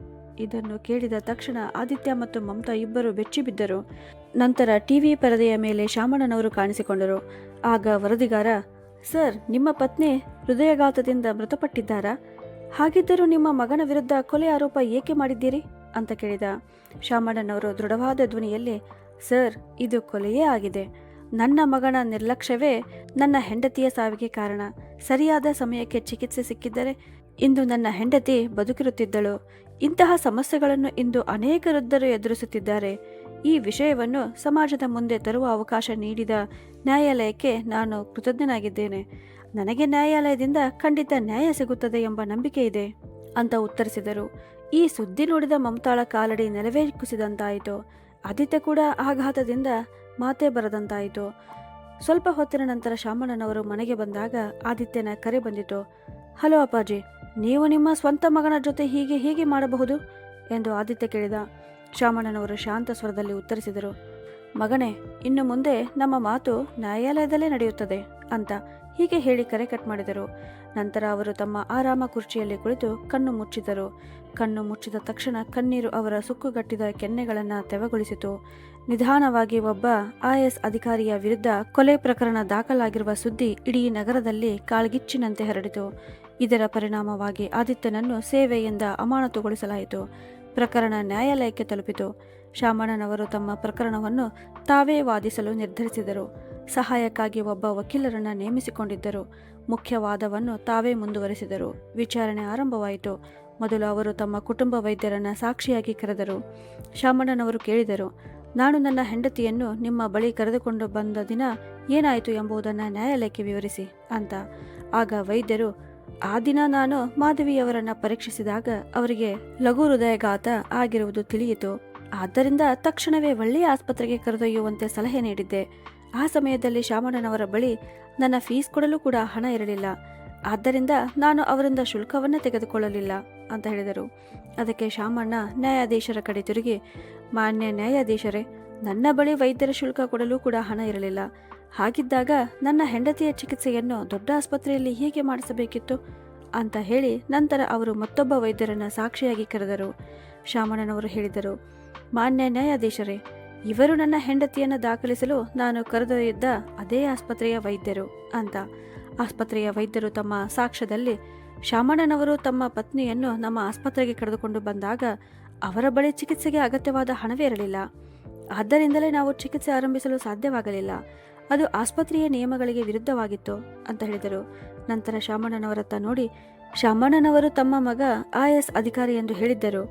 ಇದನ್ನು ಕೇಳಿದ ತಕ್ಷಣ ಆದಿತ್ಯ ಮತ್ತು ಮಮತಾ ಇಬ್ಬರು ಬೆಚ್ಚಿಬಿದ್ದರು. ನಂತರ ಟಿವಿ ಪರದೆಯ ಮೇಲೆ ಶಾಮಣ್ಣನವರು ಕಾಣಿಸಿಕೊಂಡರು. ಆಗ ವರದಿಗಾರ, ಸರ್, ನಿಮ್ಮ ಪತ್ನಿ ಹೃದಯಾಘಾತದಿಂದ ಮೃತಪಟ್ಟಿದ್ದಾರಾ? ಹಾಗಿದ್ದರೂ ನಿಮ್ಮ ಮಗನ ವಿರುದ್ಧ ಕೊಲೆ ಆರೋಪ ಏಕೆ ಮಾಡಿದ್ದೀರಿ ಅಂತ ಕೇಳಿದ. ಶಾಮಣ್ಣನವರು ದೃಢವಾದ ಧ್ವನಿಯಲ್ಲಿ, ಸರ್, ಇದು ಕೊಲೆಯೇ ಆಗಿದೆ. ನನ್ನ ಮಗನ ನಿರ್ಲಕ್ಷ್ಯವೇ ನನ್ನ ಹೆಂಡತಿಯ ಸಾವಿಗೆ ಕಾರಣ. ಸರಿಯಾದ ಸಮಯಕ್ಕೆ ಚಿಕಿತ್ಸೆ ಸಿಕ್ಕಿದ್ದರೆ ಇಂದು ನನ್ನ ಹೆಂಡತಿ ಬದುಕಿರುತ್ತಿದ್ದಳು. ಇಂತಹ ಸಮಸ್ಯೆಗಳನ್ನು ಇಂದು ಅನೇಕ ವೃದ್ಧರು ಎದುರಿಸುತ್ತಿದ್ದಾರೆ. ಈ ವಿಷಯವನ್ನು ಸಮಾಜದ ಮುಂದೆ ತರುವ ಅವಕಾಶ ನೀಡಿದ ನ್ಯಾಯಾಲಯಕ್ಕೆ ನಾನು ಕೃತಜ್ಞನಾಗಿದ್ದೇನೆ. ನನಗೆ ನ್ಯಾಯಾಲಯದಿಂದ ಖಂಡಿತ ನ್ಯಾಯ ಸಿಗುತ್ತದೆ ಎಂಬ ನಂಬಿಕೆ ಇದೆ ಅಂತ ಉತ್ತರಿಸಿದರು. ಈ ಸುದ್ದಿ ನೋಡಿದ ಮಮತಾಳ ಕಾಲಡಿ ನೆಲವೇ ಕುಸಿದಂತಾಯಿತು. ಆದಿತ್ಯ ಕೂಡ ಆಘಾತದಿಂದ ಮಾತೇ ಬರದಂತಾಯಿತು. ಸ್ವಲ್ಪ ಹೊತ್ತಿನ ನಂತರ ಶಾಮಣ್ಣನವರು ಮನೆಗೆ ಬಂದಾಗ ಆದಿತ್ಯನ ಕರೆ ಬಂದಿತು. ಹಲೋ ಅಪ್ಪಾಜಿ, ನೀವು ನಿಮ್ಮ ಸ್ವಂತ ಮಗನ ಜೊತೆ ಹೀಗೆ ಮಾಡಬಹುದು ಎಂದು ಆದಿತ್ಯ ಕೇಳಿದ. ಶಾಮಣ್ಣನವರು ಶಾಂತ ಸ್ವರದಲ್ಲಿ ಉತ್ತರಿಸಿದರು, ಮಗನೇ, ಇನ್ನು ಮುಂದೆ ನಮ್ಮ ಮಾತು ನ್ಯಾಯಾಲಯದಲ್ಲೇ ನಡೆಯುತ್ತದೆ ಅಂತ ಹೀಗೆ ಹೇಳಿ ಕರೆ ಕಟ್ ಮಾಡಿದರು. ನಂತರ ಅವರು ತಮ್ಮ ಆರಾಮ ಕುರ್ಚಿಯಲ್ಲಿ ಕುಳಿತು ಕಣ್ಣು ಮುಚ್ಚಿದರು. ಕಣ್ಣು ಮುಚ್ಚಿದ ತಕ್ಷಣ ಕಣ್ಣೀರು ಅವರ ಸುಕ್ಕುಗಟ್ಟಿದ ಕೆನ್ನೆಗಳನ್ನು ತೆವಗೊಳಿಸಿತು. ನಿಧಾನವಾಗಿ ಒಬ್ಬ IAS ಅಧಿಕಾರಿಯ ವಿರುದ್ಧ ಕೊಲೆ ಪ್ರಕರಣ ದಾಖಲಾಗಿರುವ ಸುದ್ದಿ ಇಡೀ ನಗರದಲ್ಲಿ ಕಾಳ್ಗಿಚ್ಚಿನಂತೆ ಹರಡಿತು. ಇದರ ಪರಿಣಾಮವಾಗಿ ಆದಿತ್ಯನನ್ನು ಸೇವೆಯಿಂದ ಅಮಾನತುಗೊಳಿಸಲಾಯಿತು. ಪ್ರಕರಣ ನ್ಯಾಯಾಲಯಕ್ಕೆ ತಲುಪಿತು. ಶಾಮಣ್ಣನವರು ತಮ್ಮ ಪ್ರಕರಣವನ್ನು ತಾವೇ ವಾದಿಸಲು ನಿರ್ಧರಿಸಿದರು. ಸಹಾಯಕ್ಕಾಗಿ ಒಬ್ಬ ವಕೀಲರನ್ನು ನೇಮಿಸಿಕೊಂಡಿದ್ದರು. ಮುಖ್ಯ ವಾದವನ್ನು ತಾವೇ ಮುಂದುವರೆಸಿದರು. ವಿಚಾರಣೆ ಆರಂಭವಾಯಿತು. ಮೊದಲು ಅವರು ತಮ್ಮ ಕುಟುಂಬ ವೈದ್ಯರನ್ನು ಸಾಕ್ಷಿಯಾಗಿ ಕರೆದರು. ಶಾಮಣ್ಣನವರು ಕೇಳಿದರು, ನಾನು ನನ್ನ ಹೆಂಡತಿಯನ್ನು ನಿಮ್ಮ ಬಳಿ ಕರೆದುಕೊಂಡು ಬಂದ ದಿನ ಏನಾಯಿತು ಎಂಬುದನ್ನು ನ್ಯಾಯಾಲಯಕ್ಕೆ ವಿವರಿಸಿ ಅಂತ. ಆಗ ವೈದ್ಯರು, ಆ ದಿನ ನಾನು ಮಾಧವಿಯವರನ್ನು ಪರೀಕ್ಷಿಸಿದಾಗ ಅವರಿಗೆ ಲಘು ಹೃದಯಾಘಾತ ಆಗಿರುವುದು ತಿಳಿಯಿತು. ಆದ್ದರಿಂದ ತಕ್ಷಣವೇ ಒಳ್ಳೆಯ ಆಸ್ಪತ್ರೆಗೆ ಕರೆದೊಯ್ಯುವಂತೆ ಸಲಹೆ ನೀಡಿದ್ದೆ. ಆ ಸಮಯದಲ್ಲಿ ಶಾಮಣ್ಣನವರ ಬಳಿ ನನ್ನ ಫೀಸ್ ಕೊಡಲು ಕೂಡ ಹಣ ಇರಲಿಲ್ಲ. ಆದ್ದರಿಂದ ನಾನು ಅವರಿಂದ ಶುಲ್ಕವನ್ನೇ ತೆಗೆದುಕೊಳ್ಳಲಿಲ್ಲ ಅಂತ ಹೇಳಿದರು. ಅದಕ್ಕೆ ಶಾಮಣ್ಣ ನ್ಯಾಯಾಧೀಶರ ಕಡೆ ತಿರುಗಿ, ಮಾನ್ಯ ನ್ಯಾಯಾಧೀಶರೇ, ನನ್ನ ಬಳಿ ವೈದ್ಯರ ಶುಲ್ಕ ಕೊಡಲು ಕೂಡ ಹಣ ಇರಲಿಲ್ಲ. ಹಾಗಿದ್ದಾಗ ನನ್ನ ಹೆಂಡತಿಯ ಚಿಕಿತ್ಸೆಯನ್ನು ದೊಡ್ಡ ಆಸ್ಪತ್ರೆಯಲ್ಲಿ ಹೇಗೆ ಮಾಡಿಸಬೇಕಿತ್ತು ಅಂತ ಹೇಳಿ ನಂತರ ಅವರು ಮತ್ತೊಬ್ಬ ವೈದ್ಯರನ್ನು ಸಾಕ್ಷಿಯಾಗಿ ಕರೆದರು. ಶಾಮಣ್ಣನವರು ಹೇಳಿದರು, ಮಾನ್ಯ ನ್ಯಾಯಾಧೀಶರೇ, ಇವರು ನನ್ನ ಹೆಂಡತಿಯನ್ನು ದಾಖಲಿಸಲು ನಾನು ಕರೆದೊಯ್ದಿದ್ದ ಅದೇ ಆಸ್ಪತ್ರೆಯ ವೈದ್ಯರು ಅಂತ. ಆಸ್ಪತ್ರೆಯ ವೈದ್ಯರು ತಮ್ಮ ಸಾಕ್ಷ್ಯದಲ್ಲಿ, ಶಾಮಣ್ಣನವರು ತಮ್ಮ ಪತ್ನಿಯನ್ನು ನಮ್ಮ ಆಸ್ಪತ್ರೆಗೆ ಕರೆದುಕೊಂಡು ಬಂದಾಗ ಅವರ ಬಳಿ ಚಿಕಿತ್ಸೆಗೆ ಅಗತ್ಯವಾದ ಹಣವೇ ಇರಲಿಲ್ಲ. ಆದ್ದರಿಂದಲೇ ನಾವು ಚಿಕಿತ್ಸೆ ಆರಂಭಿಸಲು ಸಾಧ್ಯವಾಗಲಿಲ್ಲ. ಅದು ಆಸ್ಪತ್ರೆಯ ನಿಯಮಗಳಿಗೆ ವಿರುದ್ಧವಾಗಿತ್ತು ಅಂತ ಹೇಳಿದರು. ನಂತರ ಶಾಮಣ್ಣನವರತ್ತ ನೋಡಿ, ಶಾಮಣ್ಣನವರು ತಮ್ಮ ಮಗ IAS ಅಧಿಕಾರಿ ಎಂದು ಹೇಳಿದ್ದರು.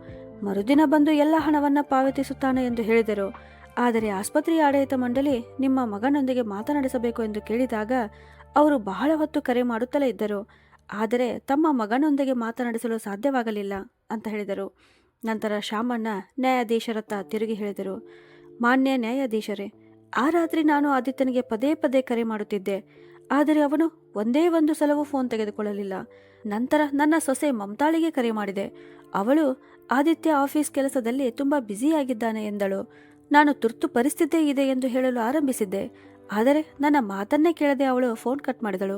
ಮರುದಿನ ಬಂದು ಎಲ್ಲ ಹಣವನ್ನು ಪಾವತಿಸುತ್ತಾನೆ ಎಂದು ಹೇಳಿದರು. ಆದರೆ ಆಸ್ಪತ್ರೆಯ ಆಡಳಿತ ಮಂಡಳಿ ನಿಮ್ಮ ಮಗನೊಂದಿಗೆ ಮಾತನಾಡಿಸಬೇಕು ಎಂದು ಕೇಳಿದಾಗ ಅವರು ಬಹಳ ಹೊತ್ತು ಕರೆ ಮಾಡುತ್ತಲೇ ಇದ್ದರು. ಆದರೆ ತಮ್ಮ ಮಗನೊಂದಿಗೆ ಮಾತನಾಡಿಸಲು ಸಾಧ್ಯವಾಗಲಿಲ್ಲ ಅಂತ ಹೇಳಿದರು. ನಂತರ ಶಾಮಣ್ಣ ನ್ಯಾಯಾಧೀಶರತ್ತ ತಿರುಗಿ ಹೇಳಿದರು, ಮಾನ್ಯ ನ್ಯಾಯಾಧೀಶರೇ, ಆ ರಾತ್ರಿ ನಾನು ಆದಿತ್ಯನಿಗೆ ಪದೇ ಪದೇ ಕರೆ ಮಾಡುತ್ತಿದ್ದೆ. ಆದರೆ ಅವನು ಒಂದೇ ಒಂದು ಸಲವೂ ಫೋನ್ ತೆಗೆದುಕೊಳ್ಳಲಿಲ್ಲ. ನಂತರ ನನ್ನ ಸೊಸೆ ಮಮತಾಳಿಗೆ ಕರೆ ಮಾಡಿದೆ. ಅವಳು ಆದಿತ್ಯ ಆಫೀಸ್ ಕೆಲಸದಲ್ಲಿ ತುಂಬ ಬ್ಯುಸಿಯಾಗಿದ್ದಾನೆ ಎಂದಳು. ನಾನು ತುರ್ತು ಪರಿಸ್ಥಿತಿ ಇದೆ ಎಂದು ಹೇಳಲು ಆರಂಭಿಸಿದ್ದೆ. ಆದರೆ ನನ್ನ ಮಾತನ್ನೇ ಕೇಳದೆ ಅವಳು ಫೋನ್ ಕಟ್ ಮಾಡಿದಳು.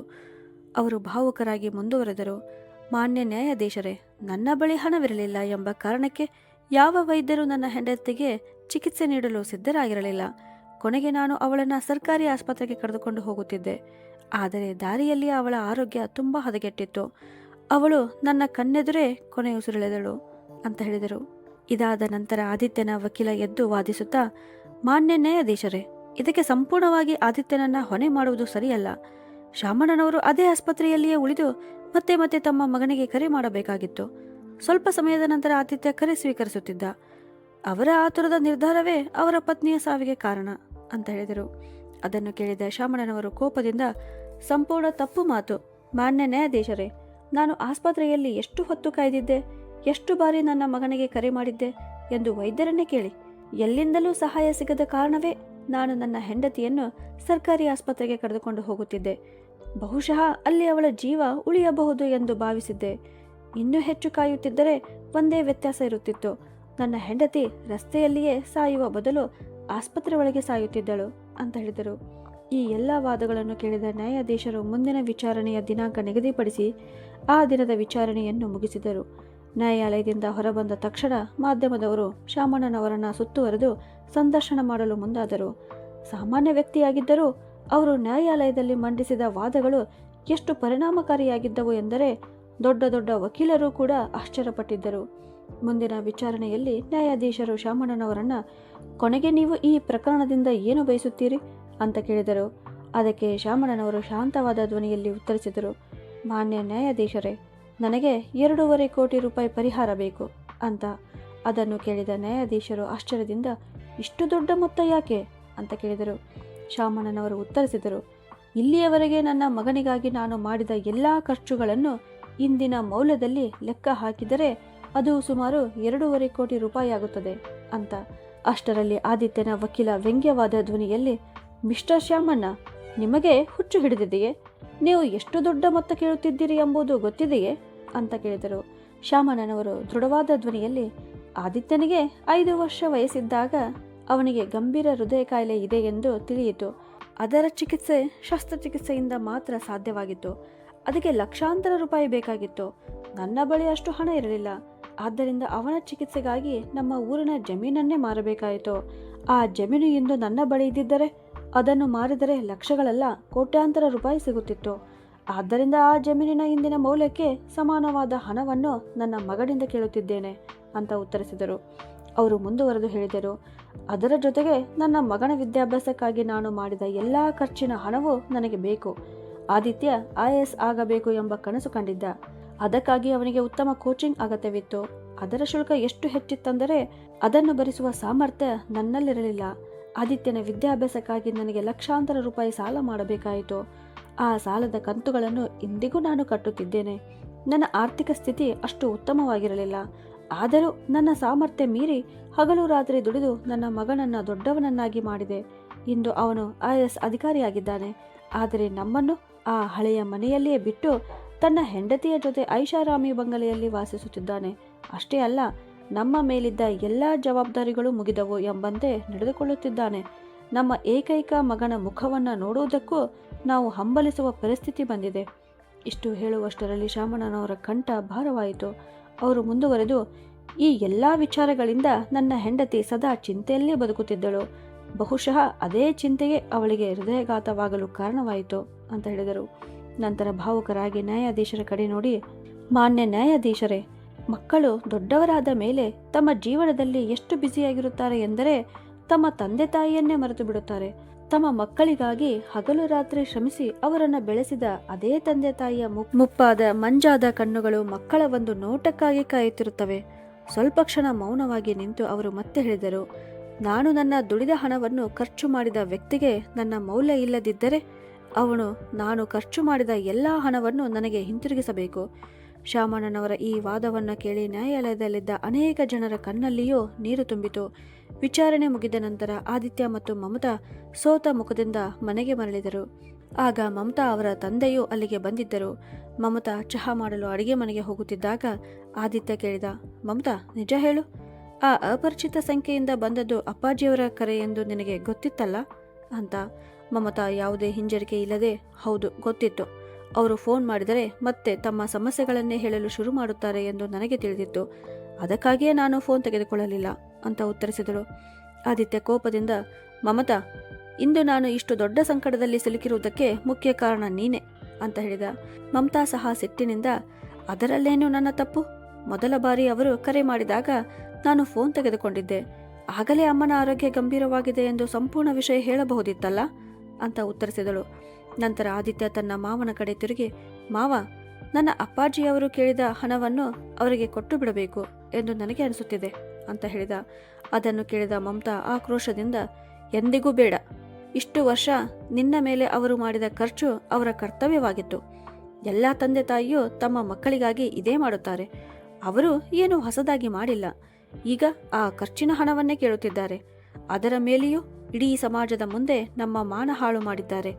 ಅವರು ಭಾವುಕರಾಗಿ ಮುಂದುವರೆದರು, ಮಾನ್ಯ ನ್ಯಾಯಾಧೀಶರೇ, ನನ್ನ ಬಳಿ ಹಣವಿರಲಿಲ್ಲ ಎಂಬ ಕಾರಣಕ್ಕೆ ಯಾವ ವೈದ್ಯರು ನನ್ನ ಹೆಂಡತಿಗೆ ಚಿಕಿತ್ಸೆ ನೀಡಲು ಸಿದ್ಧರಾಗಿರಲಿಲ್ಲ. ಕೊನೆಗೆ ನಾನು ಅವಳನ್ನು ಸರ್ಕಾರಿ ಆಸ್ಪತ್ರೆಗೆ ಕರೆದುಕೊಂಡು ಹೋಗುತ್ತಿದ್ದೆ. ಆದರೆ ದಾರಿಯಲ್ಲಿ ಅವಳ ಆರೋಗ್ಯ ತುಂಬ ಹದಗೆಟ್ಟಿತ್ತು. ಅವಳು ನನ್ನ ಕಣ್ಣೆದುರೇ ಕೊನೆಯುಸಿರೆಳೆದಳು ಅಂತ ಹೇಳಿದರು. ಇದಾದ ನಂತರ ಆದಿತ್ಯನ ವಕೀಲ ಎದ್ದು ವಾದಿಸುತ್ತಾ, ಮಾನ್ಯ ನ್ಯಾಯಾಧೀಶರೇ, ಇದಕ್ಕೆ ಸಂಪೂರ್ಣವಾಗಿ ಆದಿತ್ಯನನ್ನ ಹೊಣೆ ಮಾಡುವುದು ಸರಿಯಲ್ಲ. ಶಾಮಣ್ಣನವರು ಅದೇ ಆಸ್ಪತ್ರೆಯಲ್ಲಿಯೇ ಉಳಿದು ಮತ್ತೆ ಮತ್ತೆ ತಮ್ಮ ಮಗನಿಗೆ ಕರೆ ಮಾಡಬೇಕಾಗಿತ್ತು. ಸ್ವಲ್ಪ ಸಮಯದ ನಂತರ ಆದಿತ್ಯ ಕರೆ ಸ್ವೀಕರಿಸುತ್ತಿದ್ದ. ಅವರ ಆತುರದ ನಿರ್ಧಾರವೇ ಅವರ ಪತ್ನಿಯ ಸಾವಿಗೆ ಕಾರಣ ಅಂತ ಹೇಳಿದರು. ಅದನ್ನು ಕೇಳಿದ ಶಾಮಣ್ಣನವರು ಕೋಪದಿಂದ, ಸಂಪೂರ್ಣ ತಪ್ಪು ಮಾತು. ಮಾನ್ಯ ನ್ಯಾಯಾಧೀಶರೇ, ನಾನು ಆಸ್ಪತ್ರೆಯಲ್ಲಿ ಎಷ್ಟು ಹೊತ್ತು ಕಾಯ್ದಿದ್ದೆ, ಎಷ್ಟು ಬಾರಿ ನನ್ನ ಮಗನಿಗೆ ಕರೆ ಮಾಡಿದ್ದೆ ಎಂದು ವೈದ್ಯರನ್ನೇ ಕೇಳಿ. ಎಲ್ಲಿಂದಲೂ ಸಹಾಯ ಸಿಗದ ಕಾರಣವೇ ನಾನು ನನ್ನ ಹೆಂಡತಿಯನ್ನು ಸರ್ಕಾರಿ ಆಸ್ಪತ್ರೆಗೆ ಕರೆದುಕೊಂಡು ಹೋಗುತ್ತಿದ್ದೆ. ಬಹುಶಃ ಅಲ್ಲಿ ಅವಳ ಜೀವ ಉಳಿಯಬಹುದು ಎಂದು ಭಾವಿಸಿದ್ದೆ. ಇನ್ನೂ ಹೆಚ್ಚು ಕಾಯುತ್ತಿದ್ದರೆ ಒಂದೇ ವ್ಯತ್ಯಾಸ ಇರುತ್ತಿತ್ತು. ನನ್ನ ಹೆಂಡತಿ ರಸ್ತೆಯಲ್ಲಿಯೇ ಸಾಯುವ ಬದಲು ಆಸ್ಪತ್ರೆ ಒಳಗೆ ಸಾಯುತ್ತಿದ್ದಳು ಅಂತ ಹೇಳಿದರು. ಈ ಎಲ್ಲ ವಾದಗಳನ್ನು ಕೇಳಿದ ನ್ಯಾಯಾಧೀಶರು ಮುಂದಿನ ವಿಚಾರಣೆಯ ದಿನಾಂಕ ನಿಗದಿಪಡಿಸಿ ಆ ದಿನದ ವಿಚಾರಣೆಯನ್ನು ಮುಗಿಸಿದರು. ನ್ಯಾಯಾಲಯದಿಂದ ಹೊರಬಂದ ತಕ್ಷಣ ಮಾಧ್ಯಮದವರು ಶಾಮಣ್ಣನವರನ್ನು ಸುತ್ತುವರೆದು ಸಂದರ್ಶನ ಮಾಡಲು ಮುಂದಾದರು. ಸಾಮಾನ್ಯ ವ್ಯಕ್ತಿಯಾಗಿದ್ದರೂ ಅವರು ನ್ಯಾಯಾಲಯದಲ್ಲಿ ಮಂಡಿಸಿದ ವಾದಗಳು ಎಷ್ಟು ಪರಿಣಾಮಕಾರಿಯಾಗಿದ್ದವು ಎಂದರೆ ದೊಡ್ಡ ದೊಡ್ಡ ವಕೀಲರು ಕೂಡ ಆಶ್ಚರ್ಯಪಟ್ಟಿದ್ದರು. ಮುಂದಿನ ವಿಚಾರಣೆಯಲ್ಲಿ ನ್ಯಾಯಾಧೀಶರು ಶಾಮಣ್ಣನವರನ್ನು ಕೊನೆಗೆ ನೀವು ಈ ಪ್ರಕರಣದಿಂದ ಏನು ಬಯಸುತ್ತೀರಿ ಅಂತ ಕೇಳಿದರು. ಅದಕ್ಕೆ ಶಾಮಣ್ಣನವರು ಶಾಂತವಾದ ಧ್ವನಿಯಲ್ಲಿ ಉತ್ತರಿಸಿದರು, ಮಾನ್ಯ ನ್ಯಾಯಾಧೀಶರೇ, ನನಗೆ 2.5 ಕೋಟಿ ರೂಪಾಯಿ ಪರಿಹಾರ ಬೇಕು ಅಂತ. ಅದನ್ನು ಕೇಳಿದ ನ್ಯಾಯಾಧೀಶರು ಆಶ್ಚರ್ಯದಿಂದ ಇಷ್ಟು ದೊಡ್ಡ ಮೊತ್ತ ಯಾಕೆ ಅಂತ ಕೇಳಿದರು. ಶಾಮಣ್ಣನವರು ಉತ್ತರಿಸಿದರು, ಇಲ್ಲಿಯವರೆಗೆ ನನ್ನ ಮಗನಿಗಾಗಿ ನಾನು ಮಾಡಿದ ಎಲ್ಲ ಖರ್ಚುಗಳನ್ನು ಇಂದಿನ ಮೌಲ್ಯದಲ್ಲಿ ಲೆಕ್ಕ ಹಾಕಿದರೆ ಅದು ಸುಮಾರು 2.5 ಕೋಟಿ ರೂಪಾಯಿ ಆಗುತ್ತದೆ ಅಂತ. ಅಷ್ಟರಲ್ಲಿ ಆದಿತ್ಯನ ವಕೀಲ ವ್ಯಂಗ್ಯವಾದ ಧ್ವನಿಯಲ್ಲಿ, ಮಿಸ್ಟರ್ ಶಾಮಣ್ಣ, ನಿಮಗೆ ಹುಚ್ಚು ಹಿಡಿದಿದೆಯೇ? ನೀವು ಎಷ್ಟು ದೊಡ್ಡ ಮೊತ್ತ ಕೇಳುತ್ತಿದ್ದೀರಿ ಎಂಬುದು ಗೊತ್ತಿದೆಯೇ ಅಂತ ಕೇಳಿದರು. ಶಾಮಣ್ಣನವರು ದೃಢವಾದ ಧ್ವನಿಯಲ್ಲಿ, ಆದಿತ್ಯನಿಗೆ 5 ವರ್ಷ ವಯಸ್ಸಿದ್ದಾಗ ಅವನಿಗೆ ಗಂಭೀರ ಹೃದಯ ಕಾಯಿಲೆ ಇದೆ ಎಂದು ತಿಳಿಯಿತು. ಅದರ ಚಿಕಿತ್ಸೆ ಶಸ್ತ್ರಚಿಕಿತ್ಸೆಯಿಂದ ಮಾತ್ರ ಸಾಧ್ಯವಾಗಿತ್ತು. ಅದಕ್ಕೆ ಲಕ್ಷಾಂತರ ರೂಪಾಯಿ ಬೇಕಾಗಿತ್ತು. ನನ್ನ ಬಳಿ ಅಷ್ಟು ಹಣ ಇರಲಿಲ್ಲ. ಆದ್ದರಿಂದ ಅವನ ಚಿಕಿತ್ಸೆಗಾಗಿ ನಮ್ಮ ಊರಿನ ಜಮೀನನ್ನೇ ಮಾರಬೇಕಾಯಿತು. ಆ ಜಮೀನು ಇಂದು ನನ್ನ ಬಳಿ ಇದ್ದಿದ್ದರೆ ಅದನ್ನು ಮಾರಿದರೆ ಲಕ್ಷಗಳಲ್ಲ ಕೋಟ್ಯಾಂತರ ರೂಪಾಯಿ ಸಿಗುತ್ತಿತ್ತು. ಆದ್ದರಿಂದ ಆ ಜಮೀನಿನ ಇಂದಿನ ಮೌಲ್ಯಕ್ಕೆ ಸಮಾನವಾದ ಹಣವನ್ನು ನನ್ನ ಮಗನಿಂದ ಕೇಳುತ್ತಿದ್ದೇನೆ ಅಂತ ಉತ್ತರಿಸಿದರು. ಅವರು ಮುಂದುವರೆದು ಹೇಳಿದರು, ಅದರ ಜೊತೆಗೆ ನನ್ನ ಮಗನ ವಿದ್ಯಾಭ್ಯಾಸಕ್ಕಾಗಿ ನಾನು ಮಾಡಿದ ಎಲ್ಲ ಖರ್ಚಿನ ಹಣವೂ ನನಗೆ ಬೇಕು. ಆದಿತ್ಯ IAS ಆಗಬೇಕು ಎಂಬ ಕನಸು ಕಂಡಿದ್ದ. ಅದಕ್ಕಾಗಿ ಅವನಿಗೆ ಉತ್ತಮ ಕೋಚಿಂಗ್ ಅಗತ್ಯವಿತ್ತು. ಅದರ ಶುಲ್ಕ ಎಷ್ಟು ಹೆಚ್ಚಿತ್ತೆಂದರೆ ಅದನ್ನು ಭರಿಸುವ ಸಾಮರ್ಥ್ಯ ನನ್ನಲ್ಲಿರಲಿಲ್ಲ. ಆದಿತ್ಯನ ವಿದ್ಯಾಭ್ಯಾಸಕ್ಕಾಗಿ ನನಗೆ ಲಕ್ಷಾಂತರ ರೂಪಾಯಿ ಸಾಲ ಮಾಡಬೇಕಾಯಿತು. ಆ ಸಾಲದ ಕಂತುಗಳನ್ನು ಇಂದಿಗೂ ನಾನು ಕಟ್ಟುತ್ತಿದ್ದೇನೆ. ನನ್ನ ಆರ್ಥಿಕ ಸ್ಥಿತಿ ಅಷ್ಟು ಉತ್ತಮವಾಗಿರಲಿಲ್ಲ. ಆದರೂ ನನ್ನ ಸಾಮರ್ಥ್ಯ ಮೀರಿ ಹಗಲು ರಾತ್ರಿ ದುಡಿದು ನನ್ನ ಮಗನನ್ನು ದೊಡ್ಡವನನ್ನಾಗಿ ಮಾಡಿದೆ. ಇಂದು ಅವನು IAS ಅಧಿಕಾರಿಯಾಗಿದ್ದಾನೆ. ಆದರೆ ನಮ್ಮನ್ನು ಆ ಹಳೆಯ ಮನೆಯಲ್ಲಿಯೇ ಬಿಟ್ಟು ತನ್ನ ಹೆಂಡತಿಯ ಜೊತೆ ಐಷಾರಾಮಿ ಬಂಗಲೆಯಲ್ಲಿ ವಾಸಿಸುತ್ತಿದ್ದಾನೆ. ಅಷ್ಟೇ ಅಲ್ಲ, ನಮ್ಮ ಮೇಲಿದ್ದ ಎಲ್ಲ ಜವಾಬ್ದಾರಿಗಳು ಮುಗಿದವು ಎಂಬಂತೆ ನಡೆದುಕೊಳ್ಳುತ್ತಿದ್ದಾನೆ. ನಮ್ಮ ಏಕೈಕ ಮಗನ ಮುಖವನ್ನು ನೋಡುವುದಕ್ಕೂ ನಾವು ಹಂಬಲಿಸುವ ಪರಿಸ್ಥಿತಿ ಬಂದಿದೆ. ಇಷ್ಟು ಹೇಳುವಷ್ಟರಲ್ಲಿ ಶಾಮಣ್ಣನವರ ಕಂಠ ಭಾರವಾಯಿತು. ಅವರು ಮುಂದುವರೆದು, ಈ ಎಲ್ಲ ವಿಚಾರಗಳಿಂದ ನನ್ನ ಹೆಂಡತಿ ಸದಾ ಚಿಂತೆಯಲ್ಲೇ ಬದುಕುತ್ತಿದ್ದಳು. ಬಹುಶಃ ಅದೇ ಚಿಂತೆಗೆ ಅವಳಿಗೆ ಹೃದಯಘಾತವಾಗಲು ಕಾರಣವಾಯಿತು ಅಂತ ಹೇಳಿದರು. ನಂತರ ಭಾವುಕರಾಗಿ ನ್ಯಾಯಾಧೀಶರ ಕಡೆ ನೋಡಿ, ಮಾನ್ಯ ನ್ಯಾಯಾಧೀಶರೇ, ಮಕ್ಕಳು ದೊಡ್ಡವರಾದ ಮೇಲೆ ತಮ್ಮ ಜೀವನದಲ್ಲಿ ಎಷ್ಟು ಬ್ಯುಸಿಯಾಗಿರುತ್ತಾರೆ ಎಂದರೆ ತಮ್ಮ ತಂದೆ ತಾಯಿಯನ್ನೇ ಮರೆತು ಬಿಡುತ್ತಾರೆ. ತಮ್ಮ ಮಕ್ಕಳಿಗಾಗಿ ಹಗಲು ರಾತ್ರಿ ಶ್ರಮಿಸಿ ಅವರನ್ನು ಬೆಳೆಸಿದ ಅದೇ ತಂದೆ ತಾಯಿಯ ಮುಪ್ಪಾದ ಮಂಜಾದ ಕಣ್ಣುಗಳು ಮಕ್ಕಳ ಒಂದು ನೋಟಕ್ಕಾಗಿ ಕಾಯುತ್ತಿರುತ್ತವೆ. ಸ್ವಲ್ಪ ಕ್ಷಣ ಮೌನವಾಗಿ ನಿಂತು ಅವರು ಮತ್ತೆ ಹೇಳಿದರು, ನಾನು ನನ್ನ ದುಡಿದ ಹಣವನ್ನು ಖರ್ಚು ಮಾಡಿದ ವ್ಯಕ್ತಿಗೆ ನನ್ನ ಮೌಲ್ಯ ಇಲ್ಲದಿದ್ದರೆ ಅವನು ನಾನು ಖರ್ಚು ಮಾಡಿದ ಎಲ್ಲ ಹಣವನ್ನು ನನಗೆ ಹಿಂತಿರುಗಿಸಬೇಕು. ಶಾಮಣ್ಣನವರ ಈ ವಾದವನ್ನು ಕೇಳಿ ನ್ಯಾಯಾಲಯದಲ್ಲಿದ್ದ ಅನೇಕ ಜನರ ಕಣ್ಣಲ್ಲಿಯೂ ನೀರು ತುಂಬಿತು. ವಿಚಾರಣೆ ಮುಗಿದ ನಂತರ ಆದಿತ್ಯ ಮತ್ತು ಮಮತಾ ಸೋತ ಮುಖದಿಂದ ಮನೆಗೆ ಮರಳಿದರು. ಆಗ ಮಮತಾ ಅವರ ತಂದೆಯೂ ಅಲ್ಲಿಗೆ ಬಂದಿದ್ದರು. ಮಮತಾ ಚಹಾ ಮಾಡಲು ಅಡಿಗೆ ಮನೆಗೆ ಹೋಗುತ್ತಿದ್ದಾಗ ಆದಿತ್ಯ ಕೇಳಿದ, ಮಮತಾ, ನಿಜ ಹೇಳು, ಆ ಅಪರಿಚಿತ ಸಂಖ್ಯೆಯಿಂದ ಬಂದದ್ದು ಅಪ್ಪಾಜಿಯವರ ಕರೆ ಎಂದು ನಿನಗೆ ಗೊತ್ತಿತ್ತಲ್ಲ ಅಂತ. ಮಮತಾ ಯಾವುದೇ ಹಿಂಜರಿಕೆ ಇಲ್ಲದೆ, ಹೌದು ಗೊತ್ತಿತ್ತು. ಅವರು ಫೋನ್ ಮಾಡಿದರೆ ಮತ್ತೆ ತಮ್ಮ ಸಮಸ್ಯೆಗಳನ್ನೇ ಹೇಳಲು ಶುರು ಮಾಡುತ್ತಾರೆ ಎಂದು ನನಗೆ ತಿಳಿದಿತ್ತು. ಅದಕ್ಕಾಗಿಯೇ ನಾನು ಫೋನ್ ತೆಗೆದುಕೊಳ್ಳಲಿಲ್ಲ ಅಂತ ಉತ್ತರಿಸಿದಳು. ಆದಿತ್ಯ ಕೋಪದಿಂದ, ಮಮತಾ, ಇಂದು ನಾನು ಇಷ್ಟು ದೊಡ್ಡ ಸಂಕಟದಲ್ಲಿ ಸಿಲುಕಿರುವುದಕ್ಕೆ ಮುಖ್ಯ ಕಾರಣ ನೀನೆ ಅಂತ ಹೇಳಿದ. ಮಮತಾ ಸಹ ಸಿಟ್ಟಿನಿಂದ, ಅದರಲ್ಲೇನು ನನ್ನ ತಪ್ಪು? ಮೊದಲ ಬಾರಿ ಅವರು ಕರೆ ಮಾಡಿದಾಗ ನಾನು ಫೋನ್ ತೆಗೆದುಕೊಂಡಿದ್ದೆ. ಆಗಲೇ ಅಮ್ಮನ ಆರೋಗ್ಯ ಗಂಭೀರವಾಗಿದೆ ಎಂದು ಸಂಪೂರ್ಣ ವಿಷಯ ಹೇಳಬಹುದಿತ್ತಲ್ಲ ಅಂತ ಉತ್ತರಿಸಿದಳು. ನಂತರ ಆದಿತ್ಯ ತನ್ನ ಮಾವನ ಕಡೆ ತಿರುಗಿ, ಮಾವ, ನನ್ನ ಅಪ್ಪಾಜಿಯವರು ಕೇಳಿದ ಹಣವನ್ನು ಅವರಿಗೆ ಕೊಟ್ಟು ಬಿಡಬೇಕು ಎಂದು ನನಗೆ ಅನಿಸುತ್ತಿದೆ ಅಂತ ಹೇಳಿದ. ಅದನ್ನು ಕೇಳಿದ ಮಮತಾ ಆಕ್ರೋಶದಿಂದ, ಎಂದಿಗೂ ಬೇಡ. ಇಷ್ಟು ವರ್ಷ ನಿನ್ನ ಮೇಲೆ ಅವರು ಮಾಡಿದ ಖರ್ಚು ಅವರ ಕರ್ತವ್ಯವಾಗಿತ್ತು. ಎಲ್ಲ ತಂದೆ ತಾಯಿಯೂ ತಮ್ಮ ಮಕ್ಕಳಿಗಾಗಿ ಇದೇ ಮಾಡುತ್ತಾರೆ. ಅವರು ಏನು ಹೊಸದಾಗಿ ಮಾಡಿಲ್ಲ. ಈಗ ಆ ಖರ್ಚಿನ ಹಣವನ್ನೇ ಕೇಳುತ್ತಿದ್ದಾರೆ. ಅದರ ಮೇಲೆಯೂ ಇಡೀ ಸಮಾಜದ ಮುಂದೆ ನಮ್ಮ ಮಾನ ಹಾಳು ಮಾಡಿದ್ದಾರೆ.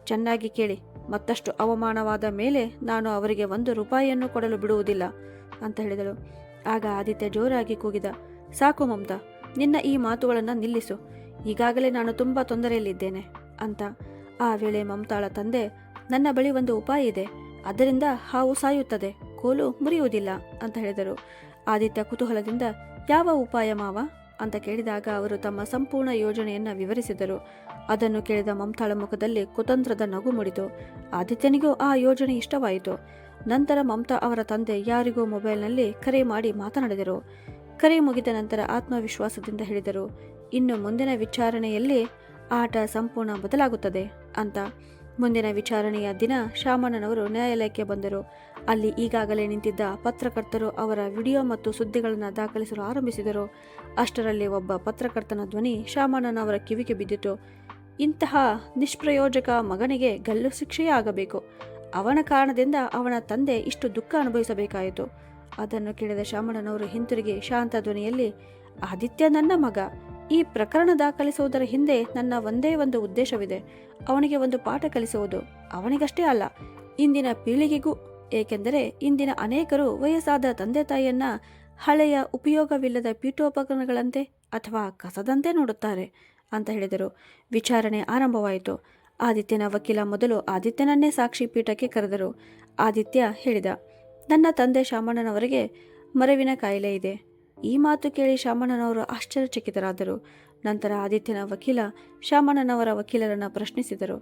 ಚೆನ್ನಾಗಿ ಕೇಳಿ, ಮತ್ತಷ್ಟು ಅವಮಾನವಾದ ಮೇಲೆ ನಾನು ಅವರಿಗೆ 1 ರೂಪಾಯಿಯನ್ನು ಕೊಡಲು ಬಿಡುವುದಿಲ್ಲ ಅಂತ ಹೇಳಿದಳು. ಆಗ ಆದಿತ್ಯ ಜೋರಾಗಿ ಕೂಗಿದ, ಸಾಕು ಮಮತಾ, ನಿನ್ನ ಈ ಮಾತುಗಳನ್ನು ನಿಲ್ಲಿಸು. ಈಗಾಗಲೇ ನಾನು ತುಂಬ ತೊಂದರೆಯಲ್ಲಿದ್ದೇನೆ ಅಂತ. ಆ ವೇಳೆ ಮಮತಾಳ ತಂದೆ, ನನ್ನ ಬಳಿ ಒಂದು ಉಪಾಯ ಇದೆ, ಅದರಿಂದ ಹಾವು ಸಾಯುತ್ತದೆ, ಕೋಲು ಮುರಿಯುವುದಿಲ್ಲ ಅಂತ ಹೇಳಿದರು. ಆದಿತ್ಯ ಕುತೂಹಲದಿಂದ, ಯಾವ ಉಪಾಯ ಮಾವ ಅಂತ ಕೇಳಿದಾಗ ಅವರು ತಮ್ಮ ಸಂಪೂರ್ಣ ಯೋಜನೆಯನ್ನು ವಿವರಿಸಿದರು. ಅದನ್ನು ಕೇಳಿದ ಮಮತಾಳ ಮುಖದಲ್ಲಿ ಕುತಂತ್ರದ ನಗು ಮೂಡಿತು. ಆದಿತ್ಯನಿಗೂ ಆ ಯೋಜನೆ ಇಷ್ಟವಾಯಿತು. ನಂತರ ಮಮತಾ ಅವರ ತಂದೆ ಯಾರಿಗೋ ಮೊಬೈಲ್ನಲ್ಲಿ ಕರೆ ಮಾಡಿ ಮಾತನಾಡಿದರು. ಕರೆ ಮುಗಿದ ನಂತರ ಆತ್ಮವಿಶ್ವಾಸದಿಂದ ಹೇಳಿದರು, ಇನ್ನು ಮುಂದಿನ ವಿಚಾರಣೆಯಲ್ಲಿ ಆಟ ಸಂಪೂರ್ಣ ಬದಲಾಗುತ್ತದೆ ಅಂತ. ಮುಂದಿನ ವಿಚಾರಣೆಯ ದಿನ ಶಾಮಣ್ಣನವರು ನ್ಯಾಯಾಲಯಕ್ಕೆ ಬಂದರು. ಅಲ್ಲಿ ಈಗಾಗಲೇ ನಿಂತಿದ್ದ ಪತ್ರಕರ್ತರು ಅವರ ವಿಡಿಯೋ ಮತ್ತು ಸುದ್ದಿಗಳನ್ನು ದಾಖಲಿಸಲು ಆರಂಭಿಸಿದರು. ಅಷ್ಟರಲ್ಲಿ ಒಬ್ಬ ಪತ್ರಕರ್ತನ ಧ್ವನಿ ಶಾಮಣ್ಣನವರ ಕಿವಿಗೆ ಬಿದ್ದಿತು. ಇಂತಹ ನಿಷ್ಪ್ರಯೋಜಕ ಮಗನಿಗೆ ಗಲ್ಲು ಶಿಕ್ಷೆಯೇ ಆಗಬೇಕು. ಅವನ ಕಾರಣದಿಂದ ಅವನ ತಂದೆ ಇಷ್ಟು ದುಃಖ ಅನುಭವಿಸಬೇಕಾಯಿತು. ಅದನ್ನು ಕೇಳಿದ ಶಾಮಣ್ಣನವರು ಹಿಂತಿರುಗಿ ಶಾಂತ ಧ್ವನಿಯಲ್ಲಿ, ಆದಿತ್ಯ ನನ್ನ ಮಗ. ಈ ಪ್ರಕರಣ ದಾಖಲಿಸುವುದರ ಹಿಂದೆ ನನ್ನ ಒಂದೇ ಒಂದು ಉದ್ದೇಶವಿದೆ, ಅವನಿಗೆ ಒಂದು ಪಾಠ ಕಲಿಸುವುದು. ಅವನಿಗಷ್ಟೇ ಅಲ್ಲ, ಇಂದಿನ ಪೀಳಿಗೆಗೂ. ಏಕೆಂದರೆ ಇಂದಿನ ಅನೇಕರು ವಯಸ್ಸಾದ ತಂದೆ ತಾಯಿಯನ್ನ ಹಳೆಯ ಉಪಯೋಗವಿಲ್ಲದ ಪೀಠೋಪಕರಣಗಳಂತೆ ಅಥವಾ ಕಸದಂತೆ ನೋಡುತ್ತಾರೆ ಅಂತ ಹೇಳಿದರು. ವಿಚಾರಣೆ ಆರಂಭವಾಯಿತು. ಆದಿತ್ಯನ ವಕೀಲ ಮೊದಲು ಆದಿತ್ಯನನ್ನೇ ಸಾಕ್ಷಿ ಪೀಠಕ್ಕೆ ಕರೆದರು. ಆದಿತ್ಯ ಹೇಳಿದ, ನನ್ನ ತಂದೆ ಶಾಮಣ್ಣನವರಿಗೆ ಮರವಿನ ಕಾಯಿಲೆ ಇದೆ. ಈ ಮಾತು ಕೇಳಿ ಶಾಮಣ್ಣನವರು ಆಶ್ಚರ್ಯಚಕಿತರಾದರು. ನಂತರ ಆದಿತ್ಯನ ವಕೀಲ ಶಾಮಣ್ಣನವರ ವಕೀಲರನ್ನು ಪ್ರಶ್ನಿಸಿದರು.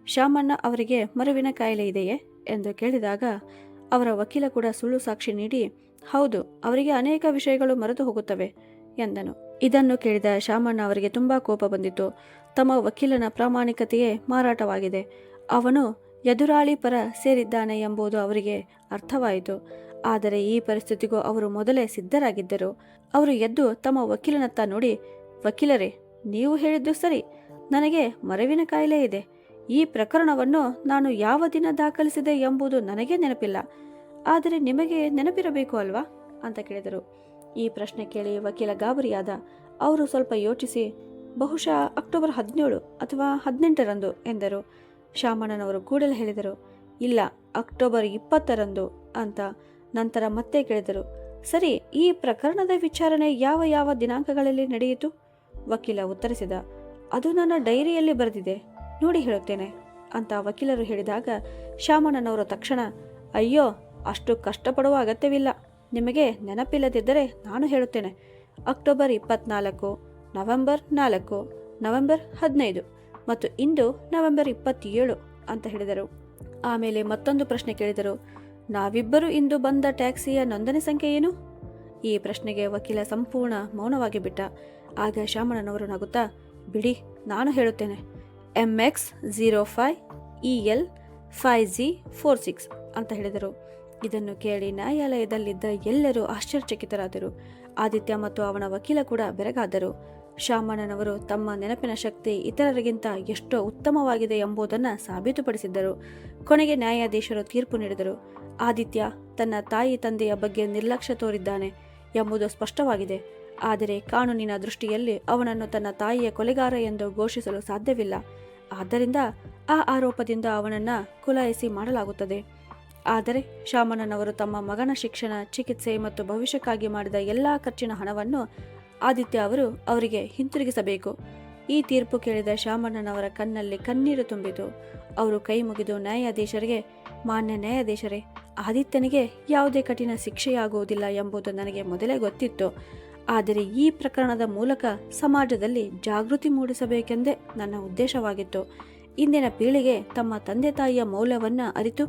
ಶಾಮಣ್ಣ ಅವರಿಗೆ ಮರವಿನ ಕಾಯಿಲೆ ಇದೆಯೇ ಎಂದು ಕೇಳಿದಾಗ ಅವರ ವಕೀಲ ಕೂಡ ಸುಳ್ಳು ಸಾಕ್ಷಿ ನೀಡಿ, ಹೌದು, ಅವರಿಗೆ ಅನೇಕ ವಿಷಯಗಳು ಮರೆತು ಹೋಗುತ್ತವೆ ಎಂದನು. ಇದನ್ನು ಕೇಳಿದ ಶಾಮಣ್ಣ ಅವರಿಗೆ ತುಂಬಾ ಕೋಪ ಬಂದಿತು. ತಮ್ಮ ವಕೀಲನ ಪ್ರಾಮಾಣಿಕತೆಯೇ ಮಾರಾಟವಾಗಿದೆ. ಅವನು ಎದುರಾಳಿ ಪರ ಸೇರಿದ್ದಾನೆ ಎಂಬುದು ಅವರಿಗೆ ಅರ್ಥವಾಯಿತು. ಆದರೆ ಈ ಪರಿಸ್ಥಿತಿಗೂ ಅವರು ಮೊದಲೇ ಸಿದ್ಧರಾಗಿದ್ದರು. ಅವರು ಎದ್ದು ತಮ್ಮ ವಕೀಲನತ್ತ ನೋಡಿ, ವಕೀಲರೇ, ನೀವು ಹೇಳಿದ್ದು ಸರಿ, ನನಗೆ ಮರವಿನ ಕಾಯಿಲೆ ಇದೆ. ಈ ಪ್ರಕರಣವನ್ನು ನಾನು ಯಾವ ದಿನ ದಾಖಲಿಸಿದೆ ಎಂಬುದು ನನಗೇ ನೆನಪಿಲ್ಲ. ಆದರೆ ನಿಮಗೆ ನೆನಪಿರಬೇಕು ಅಲ್ವಾ ಅಂತ ಕೇಳಿದರು. ಈ ಪ್ರಶ್ನೆ ಕೇಳಿ ವಕೀಲ ಗಾಬರಿಯಾದ. ಅವರು ಸ್ವಲ್ಪ ಯೋಚಿಸಿ, ಬಹುಶಃ ಅಕ್ಟೋಬರ್ 17 ಅಥವಾ 18ರಂದು ಎಂದರು. ಶಾಮಣ್ಣನವರು ಕೂಡಲೇ ಹೇಳಿದರು, ಇಲ್ಲ, ಅಕ್ಟೋಬರ್ 20ರಂದು ಅಂತ. ನಂತರ ಮತ್ತೆ ಕೇಳಿದರು, ಸರಿ, ಈ ಪ್ರಕರಣದ ವಿಚಾರಣೆ ಯಾವ ಯಾವ ದಿನಾಂಕಗಳಲ್ಲಿ ನಡೆಯಿತು? ವಕೀಲ ಉತ್ತರಿಸಿದ, ಅದು ನನ್ನ ಡೈರಿಯಲ್ಲಿ ಬರೆದಿದೆ, ನೋಡಿ ಹೇಳುತ್ತೇನೆ ಅಂತ ವಕೀಲರು ಹೇಳಿದಾಗ ಶಾಮಣ್ಣನವರು ತಕ್ಷಣ, ಅಯ್ಯೋ, ಅಷ್ಟು ಕಷ್ಟಪಡುವ ಅಗತ್ಯವಿಲ್ಲ. ನಿಮಗೆ ನೆನಪಿಲ್ಲದಿದ್ದರೆ ನಾನು ಹೇಳುತ್ತೇನೆ. ಅಕ್ಟೋಬರ್ 24, ನವೆಂಬರ್ 4, ನವೆಂಬರ್ 15 ಮತ್ತು ಇಂದು ನವೆಂಬರ್ 27 ಅಂತ ಹೇಳಿದರು. ಆಮೇಲೆ ಮತ್ತೊಂದು ಪ್ರಶ್ನೆ ಕೇಳಿದರು, ನಾವಿಬ್ಬರು ಇಂದು ಬಂದ ಟ್ಯಾಕ್ಸಿಯ ನೋಂದಣಿ ಸಂಖ್ಯೆ ಏನು? ಈ ಪ್ರಶ್ನೆಗೆ ವಕೀಲ ಸಂಪೂರ್ಣ ಮೌನವಾಗಿ ಬಿಟ್ಟ. ಆಗ ಶಾಮಣ್ಣನವರು ನಗುತ್ತಾ, ಬಿಡಿ, ನಾನು ಹೇಳುತ್ತೇನೆ, MX05EL 5G46 ಅಂತ ಹೇಳಿದರು. ಇದನ್ನು ಕೇಳಿ ನ್ಯಾಯಾಲಯದಲ್ಲಿದ್ದ ಎಲ್ಲರೂ ಆಶ್ಚರ್ಯಚಕಿತರಾದರು. ಆದಿತ್ಯ ಮತ್ತು ಅವನ ವಕೀಲ ಕೂಡ ಬೆರಗಾದರು. ಶಾಮಣ್ಣನವರು ತಮ್ಮ ನೆನಪಿನ ಶಕ್ತಿ ಇತರರಿಗಿಂತ ಎಷ್ಟೋ ಉತ್ತಮವಾಗಿದೆ ಎಂಬುದನ್ನು ಸಾಬೀತುಪಡಿಸಿದ್ದರು. ಕೊನೆಗೆ ನ್ಯಾಯಾಧೀಶರು ತೀರ್ಪು ನೀಡಿದರು. ಆದಿತ್ಯ ತನ್ನ ತಾಯಿ ತಂದೆಯ ಬಗ್ಗೆ ನಿರ್ಲಕ್ಷ್ಯ ತೋರಿದ್ದಾನೆ ಎಂಬುದು ಸ್ಪಷ್ಟವಾಗಿದೆ. ಆದರೆ ಕಾನೂನಿನ ದೃಷ್ಟಿಯಲ್ಲಿ ಅವನನ್ನು ತನ್ನ ತಾಯಿಯ ಕೊಲೆಗಾರ ಎಂದು ಘೋಷಿಸಲು ಸಾಧ್ಯವಿಲ್ಲ. ಆದ್ದರಿಂದ ಆ ಆರೋಪದಿಂದ ಅವನನ್ನು ಖುಲಾಯಿಸಿ ಮಾಡಲಾಗುತ್ತದೆ. ಆದರೆ ಶಾಮಣ್ಣನವರು ತಮ್ಮ ಮಗನ ಶಿಕ್ಷಣ, ಚಿಕಿತ್ಸೆ ಮತ್ತು ಭವಿಷ್ಯಕ್ಕಾಗಿ ಮಾಡಿದ ಎಲ್ಲ ಖರ್ಚಿನ ಹಣವನ್ನು ಆದಿತ್ಯ ಅವರಿಗೆ ಹಿಂತಿರುಗಿಸಬೇಕು. ಈ ತೀರ್ಪು ಕೇಳಿದ ಶಾಮಣ್ಣನವರ ಕಣ್ಣಲ್ಲಿ ಕಣ್ಣೀರು ತುಂಬಿತು. ಅವರು ಕೈ ಮುಗಿದು ನ್ಯಾಯಾಧೀಶರಿಗೆ, ಮಾನ್ಯ ನ್ಯಾಯಾಧೀಶರೇ, ಆದಿತ್ಯನಿಗೆ ಯಾವುದೇ ಕಠಿಣ ಶಿಕ್ಷೆಯಾಗುವುದಿಲ್ಲ ಎಂಬುದು ನನಗೆ ಮೊದಲೇ ಗೊತ್ತಿತ್ತು. ಆದರೆ ಈ ಪ್ರಕರಣದ ಮೂಲಕ ಸಮಾಜದಲ್ಲಿ ಜಾಗೃತಿ ಮೂಡಿಸಬೇಕೆಂದೇ ನನ್ನ ಉದ್ದೇಶವಾಗಿತ್ತು. ಇಂದಿನ ಪೀಳಿಗೆ ತಮ್ಮ ತಂದೆ ತಾಯಿಯ ಮೌಲ್ಯವನ್ನು ಅರಿತು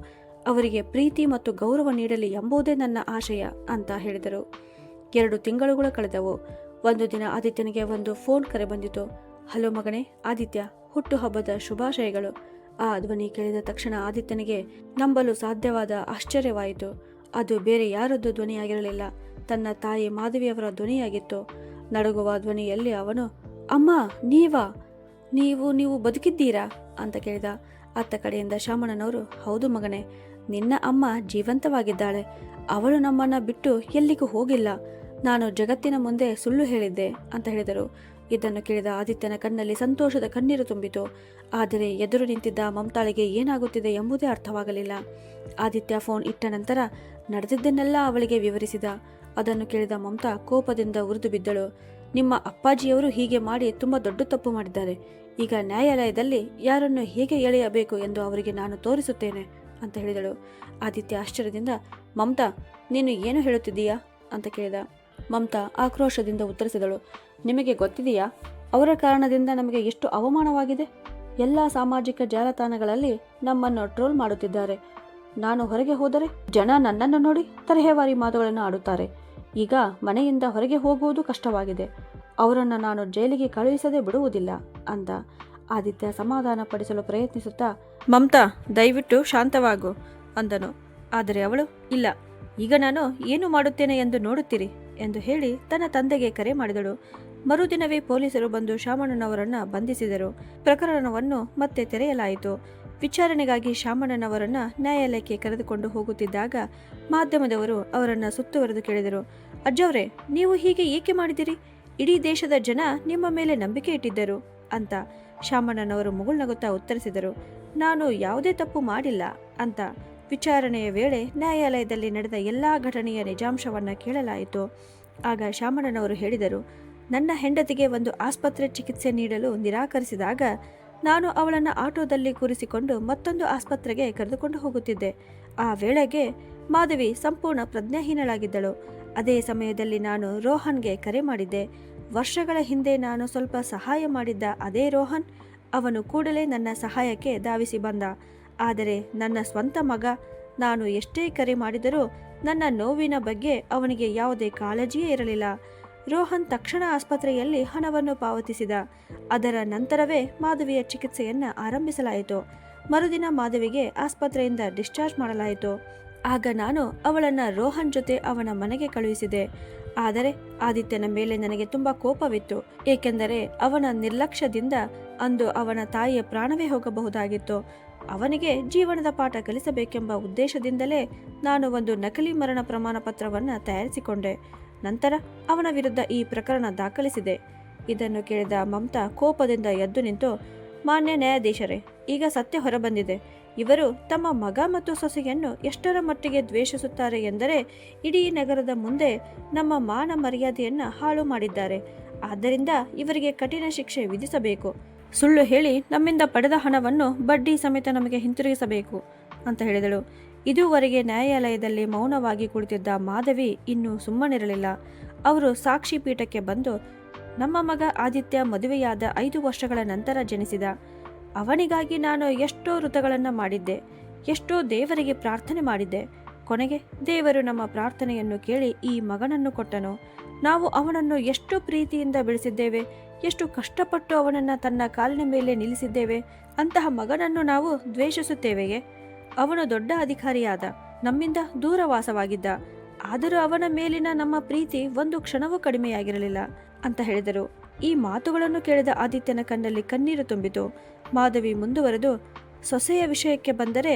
ಅವರಿಗೆ ಪ್ರೀತಿ ಮತ್ತು ಗೌರವ ನೀಡಲಿ ಎಂಬುದೇ ನನ್ನ ಆಶಯ ಅಂತ ಹೇಳಿದರು. 2 ತಿಂಗಳುಗಳು ಕಳೆದವು. ಒಂದು ದಿನ ಆದಿತ್ಯನಿಗೆ ಒಂದು ಫೋನ್ ಕರೆ ಬಂದಿತು. ಹಲೋ ಮಗನೇ ಆದಿತ್ಯ, ಹುಟ್ಟುಹಬ್ಬದ ಶುಭಾಶಯಗಳು. ಆ ಧ್ವನಿ ಕೇಳಿದ ತಕ್ಷಣ ಆದಿತ್ಯನಿಗೆ ನಂಬಲು ಸಾಧ್ಯವಾದ ಆಶ್ಚರ್ಯವಾಯಿತು. ಅದು ಬೇರೆ ಯಾರದ್ದು ಧ್ವನಿಯಾಗಿರಲಿಲ್ಲ, ತನ್ನ ತಾಯಿ ಮಾಧವಿಯವರ ಧ್ವನಿಯಾಗಿತ್ತು. ನಡುಗುವ ಧ್ವನಿಯಲ್ಲಿ ಅವನು, ಅಮ್ಮ, ನೀವು ಬದುಕಿದ್ದೀರಾ ಅಂತ ಕೇಳಿದ. ಅತ್ತ ಕಡೆಯಿಂದ ಶಾಮಣ್ಣನವರು, ಹೌದು ಮಗನೇ, ನಿನ್ನ ಅಮ್ಮ ಜೀವಂತವಾಗಿದ್ದಾಳೆ. ಅವಳು ನಮ್ಮನ್ನ ಬಿಟ್ಟು ಎಲ್ಲಿಗೂ ಹೋಗಿಲ್ಲ. ನಾನು ಜಗತ್ತಿನ ಮುಂದೆ ಸುಳ್ಳು ಹೇಳಿದ್ದೆ ಅಂತ ಹೇಳಿದರು. ಇದನ್ನು ಕೇಳಿದ ಆದಿತ್ಯನ ಕಣ್ಣಲ್ಲಿ ಸಂತೋಷದ ಕಣ್ಣೀರು ತುಂಬಿತು. ಆದರೆ ಎದುರು ನಿಂತಿದ್ದ ಮಮತಾಳಿಗೆ ಏನಾಗುತ್ತಿದೆ ಎಂಬುದೇ ಅರ್ಥವಾಗಲಿಲ್ಲ. ಆದಿತ್ಯ ಫೋನ್ ಇಟ್ಟ ನಂತರ ನಡೆದಿದ್ದನ್ನೆಲ್ಲ ಅವಳಿಗೆ ವಿವರಿಸಿದ. ಅದನ್ನು ಕೇಳಿದ ಮಮತಾ ಕೋಪದಿಂದ ಉರಿದು ಬಿದ್ದಳು. ನಿಮ್ಮ ಅಪ್ಪಾಜಿಯವರು ಹೀಗೆ ಮಾಡಿ ತುಂಬ ದೊಡ್ಡ ತಪ್ಪು ಮಾಡಿದ್ದಾರೆ. ಈಗ ನ್ಯಾಯಾಲಯದಲ್ಲಿ ಯಾರನ್ನು ಹೇಗೆ ಎಳೆಯಬೇಕು ಎಂದು ಅವರಿಗೆ ನಾನು ತೋರಿಸುತ್ತೇನೆ ಅಂತ ಹೇಳಿದಳು. ಆದಿತ್ಯ ಆಶ್ಚರ್ಯದಿಂದ, ಮಮತಾ, ನೀನು ಏನು ಹೇಳುತ್ತಿದ್ದೀಯಾ ಅಂತ ಕೇಳಿದ. ಮಮತಾ ಆಕ್ರೋಶದಿಂದ ಉತ್ತರಿಸಿದಳು, ನಿಮಗೆ ಗೊತ್ತಿದೆಯಾ, ಅವರ ಕಾರಣದಿಂದ ನಮಗೆ ಎಷ್ಟು ಅವಮಾನವಾಗಿದೆ. ಎಲ್ಲ ಸಾಮಾಜಿಕ ಜಾಲತಾಣಗಳಲ್ಲಿ ನಮ್ಮನ್ನು ಟ್ರೋಲ್ ಮಾಡುತ್ತಿದ್ದಾರೆ. ನಾನು ಹೊರಗೆ ಹೋದರೆ ಜನ ನನ್ನನ್ನು ನೋಡಿ ತರಹೇವಾರಿ ಮಾತುಗಳನ್ನು ಆಡುತ್ತಾರೆ. ಈಗ ಮನೆಯಿಂದ ಹೊರಗೆ ಹೋಗುವುದು ಕಷ್ಟವಾಗಿದೆ. ಅವರನ್ನು ನಾನು ಜೈಲಿಗೆ ಕಳುಹಿಸದೆ ಬಿಡುವುದಿಲ್ಲ ಅಂದ. ಆದಿತ್ಯ ಸಮಾಧಾನ ಪಡಿಸಲು ಪ್ರಯತ್ನಿಸುತ್ತಾ, ಮಮತಾ, ದಯವಿಟ್ಟು ಶಾಂತವಾಗು ಅಂದನು. ಆದರೆ ಅವಳು, ಇಲ್ಲ, ಈಗ ನಾನು ಏನು ಮಾಡುತ್ತೇನೆ ಎಂದು ನೋಡುತ್ತೀರಿ ಎಂದು ಹೇಳಿ ತನ್ನ ತಂದೆಗೆ ಕರೆ ಮಾಡಿದಳು. ಮರುದಿನವೇ ಪೊಲೀಸರು ಬಂದು ಶಾಮಣ್ಣನವರನ್ನ ಬಂಧಿಸಿದರು. ಪ್ರಕರಣವನ್ನು ಮತ್ತೆ ತೆರೆಯಲಾಯಿತು. ವಿಚಾರಣೆಗಾಗಿ ಶಾಮಣ್ಣನವರನ್ನ ನ್ಯಾಯಾಲಯಕ್ಕೆ ಕರೆದುಕೊಂಡು ಹೋಗುತ್ತಿದ್ದಾಗ ಮಾಧ್ಯಮದವರು ಅವರನ್ನು ಸುತ್ತುವರೆದು ಕೇಳಿದರು, ಅಜ್ಜವ್ರೆ, ನೀವು ಹೀಗೆ ಏಕೆ ಮಾಡಿದಿರಿ? ಇಡೀ ದೇಶದ ಜನ ನಿಮ್ಮ ಮೇಲೆ ನಂಬಿಕೆ ಇಟ್ಟಿದ್ದರು ಅಂತ. ಶಾಮಣ್ಣನವರು ಮುಗುಳ್ನಗುತ್ತಾ ಉತ್ತರಿಸಿದರು, ನಾನು ಯಾವುದೇ ತಪ್ಪು ಮಾಡಿಲ್ಲ ಅಂತ. ವಿಚಾರಣೆಯ ವೇಳೆ ನ್ಯಾಯಾಲಯದಲ್ಲಿ ನಡೆದ ಎಲ್ಲಾ ಘಟನೆಯ ನಿಜಾಂಶವನ್ನ ಕೇಳಲಾಯಿತು. ಆಗ ಶಾಮಣ್ಣನವರು ಹೇಳಿದರು, ನನ್ನ ಹೆಂಡತಿಗೆ ಒಂದು ಆಸ್ಪತ್ರೆ ಚಿಕಿತ್ಸೆ ನೀಡಲು ನಿರಾಕರಿಸಿದಾಗ ನಾನು ಅವಳನ್ನು ಆಟೋದಲ್ಲಿ ಕೂರಿಸಿಕೊಂಡು ಮತ್ತೊಂದು ಆಸ್ಪತ್ರೆಗೆ ಕರೆದುಕೊಂಡು ಹೋಗುತ್ತಿದ್ದೆ. ಆ ವೇಳೆಗೆ ಮಾಧವಿ ಸಂಪೂರ್ಣ ಪ್ರಜ್ಞಾಹೀನಳಾಗಿದ್ದಳು. ಅದೇ ಸಮಯದಲ್ಲಿ ನಾನು ರೋಹನ್ಗೆ ಕರೆ ಮಾಡಿದ್ದೆ. ವರ್ಷಗಳ ಹಿಂದೆ ನಾನು ಸ್ವಲ್ಪ ಸಹಾಯ ಮಾಡಿದ್ದ ಅದೇ ರೋಹನ್, ಅವನು ಕೂಡಲೇ ನನ್ನ ಸಹಾಯಕ್ಕೆ ಧಾವಿಸಿ ಬಂದ. ಆದರೆ ನನ್ನ ಸ್ವಂತ ಮಗ, ನಾನು ಎಷ್ಟೇ ಕರೆ ಮಾಡಿದರೂ ನನ್ನ ನೋವಿನ ಬಗ್ಗೆ ಅವನಿಗೆ ಯಾವುದೇ ಕಾಳಜಿಯೇ ಇರಲಿಲ್ಲ. ರೋಹನ್ ತಕ್ಷಣ ಆಸ್ಪತ್ರೆಯಲ್ಲಿ ಹಣವನ್ನು ಪಾವತಿಸಿದ. ಅದರ ನಂತರವೇ ಮಾಧವಿಯ ಚಿಕಿತ್ಸೆಯನ್ನು ಆರಂಭಿಸಲಾಯಿತು. ಮರುದಿನ ಮಾಧವಿಗೆ ಆಸ್ಪತ್ರೆಯಿಂದ ಡಿಸ್ಚಾರ್ಜ್ ಮಾಡಲಾಯಿತು. ಆಗ ನಾನು ಅವಳನ್ನು ರೋಹನ್ ಜೊತೆ ಅವನ ಮನೆಗೆ ಕಳುಹಿಸಿದೆ. ಆದರೆ ಆದಿತ್ಯನ ಮೇಲೆ ನನಗೆ ತುಂಬ ಕೋಪವಿತ್ತು. ಏಕೆಂದರೆ ಅವನ ನಿರ್ಲಕ್ಷ್ಯದಿಂದ ಅಂದು ಅವನ ತಾಯಿಯ ಪ್ರಾಣವೇ ಹೋಗಬಹುದಾಗಿತ್ತು. ಅವನಿಗೆ ಜೀವನದ ಪಾಠ ಕಲಿಸಬೇಕೆಂಬ ಉದ್ದೇಶದಿಂದಲೇ ನಾನು ಒಂದು ನಕಲಿ ಮರಣ ಪ್ರಮಾಣ ಪತ್ರವನ್ನು ತಯಾರಿಸಿಕೊಂಡೆ. ನಂತರ ಅವನ ವಿರುದ್ಧ ಈ ಪ್ರಕರಣ ದಾಖಲಿಸಿದೆ. ಇದನ್ನು ಕೇಳಿದ ಮಮತಾ ಕೋಪದಿಂದ ಎದ್ದು ನಿಂತು, ಮಾನ್ಯ ನ್ಯಾಯಾಧೀಶರೇ, ಈಗ ಸತ್ಯ ಹೊರಬಂದಿದೆ. ಇವರು ತಮ್ಮ ಮಗ ಮತ್ತು ಸೊಸೆಯನ್ನು ಎಷ್ಟರ ಮಟ್ಟಿಗೆ ದ್ವೇಷಿಸುತ್ತಾರೆ ಎಂದರೆ ಇಡೀ ನಗರದ ಮುಂದೆ ನಮ್ಮ ಮಾನ ಮರ್ಯಾದೆಯನ್ನು ಹಾಳು ಮಾಡಿದ್ದಾರೆ. ಆದ್ದರಿಂದ ಇವರಿಗೆ ಕಠಿಣ ಶಿಕ್ಷೆ ವಿಧಿಸಬೇಕು. ಸುಳ್ಳು ಹೇಳಿ ನಮ್ಮಿಂದ ಪಡೆದ ಹಣವನ್ನು ಬಡ್ಡಿ ಸಮೇತ ನಮಗೆ ಹಿಂತಿರುಗಿಸಬೇಕು ಅಂತ ಹೇಳಿದಳು. ಇದುವರೆಗೆ ನ್ಯಾಯಾಲಯದಲ್ಲಿ ಮೌನವಾಗಿ ಕುಳಿತಿದ್ದ ಮಾಧವಿ ಇನ್ನೂ ಸುಮ್ಮನಿರಲಿಲ್ಲ. ಅವರು ಸಾಕ್ಷಿ ಪೀಠಕ್ಕೆ ಬಂದು, ನಮ್ಮ ಮಗ ಆದಿತ್ಯ ಮದುವೆಯಾದ 5 ವರ್ಷಗಳ ನಂತರ ಜನಿಸಿದ. ಅವನಿಗಾಗಿ ನಾನು ಎಷ್ಟೋ ವ್ರತಗಳನ್ನು ಮಾಡಿದ್ದೆ, ಎಷ್ಟೋ ದೇವರಿಗೆ ಪ್ರಾರ್ಥನೆ ಮಾಡಿದ್ದೆ. ಕೊನೆಗೆ ದೇವರು ನಮ್ಮ ಪ್ರಾರ್ಥನೆಯನ್ನು ಕೇಳಿ ಈ ಮಗನನ್ನು ಕೊಟ್ಟನು. ನಾವು ಅವನನ್ನು ಎಷ್ಟು ಪ್ರೀತಿಯಿಂದ ಬೆಳೆಸಿದ್ದೇವೆ, ಎಷ್ಟು ಕಷ್ಟಪಟ್ಟು ಅವನನ್ನು ತನ್ನ ಕಾಲಿನ ಮೇಲೆ ನಿಲ್ಲಿಸಿದ್ದೇವೆ. ಅಂತಹ ಮಗನನ್ನು ನಾವು ದ್ವೇಷಿಸುತ್ತೇವೆಯೇ? ಅವನು ದೊಡ್ಡ ಅಧಿಕಾರಿಯಾದ, ನಮ್ಮಿಂದ ದೂರವಾಸವಾಗಿದ್ದ. ಆದರೂ ಅವನ ಮೇಲಿನ ನಮ್ಮ ಪ್ರೀತಿ ಒಂದು ಕ್ಷಣವೂ ಕಡಿಮೆಯಾಗಿರಲಿಲ್ಲ ಅಂತ ಹೇಳಿದರು. ಈ ಮಾತುಗಳನ್ನು ಕೇಳಿದ ಆದಿತ್ಯನ ಕಣ್ಣಲ್ಲಿ ಕಣ್ಣೀರು ತುಂಬಿತು. ಮಾಧವಿ ಮುಂದುವರೆದು, ಸೊಸೆಯ ವಿಷಯಕ್ಕೆ ಬಂದರೆ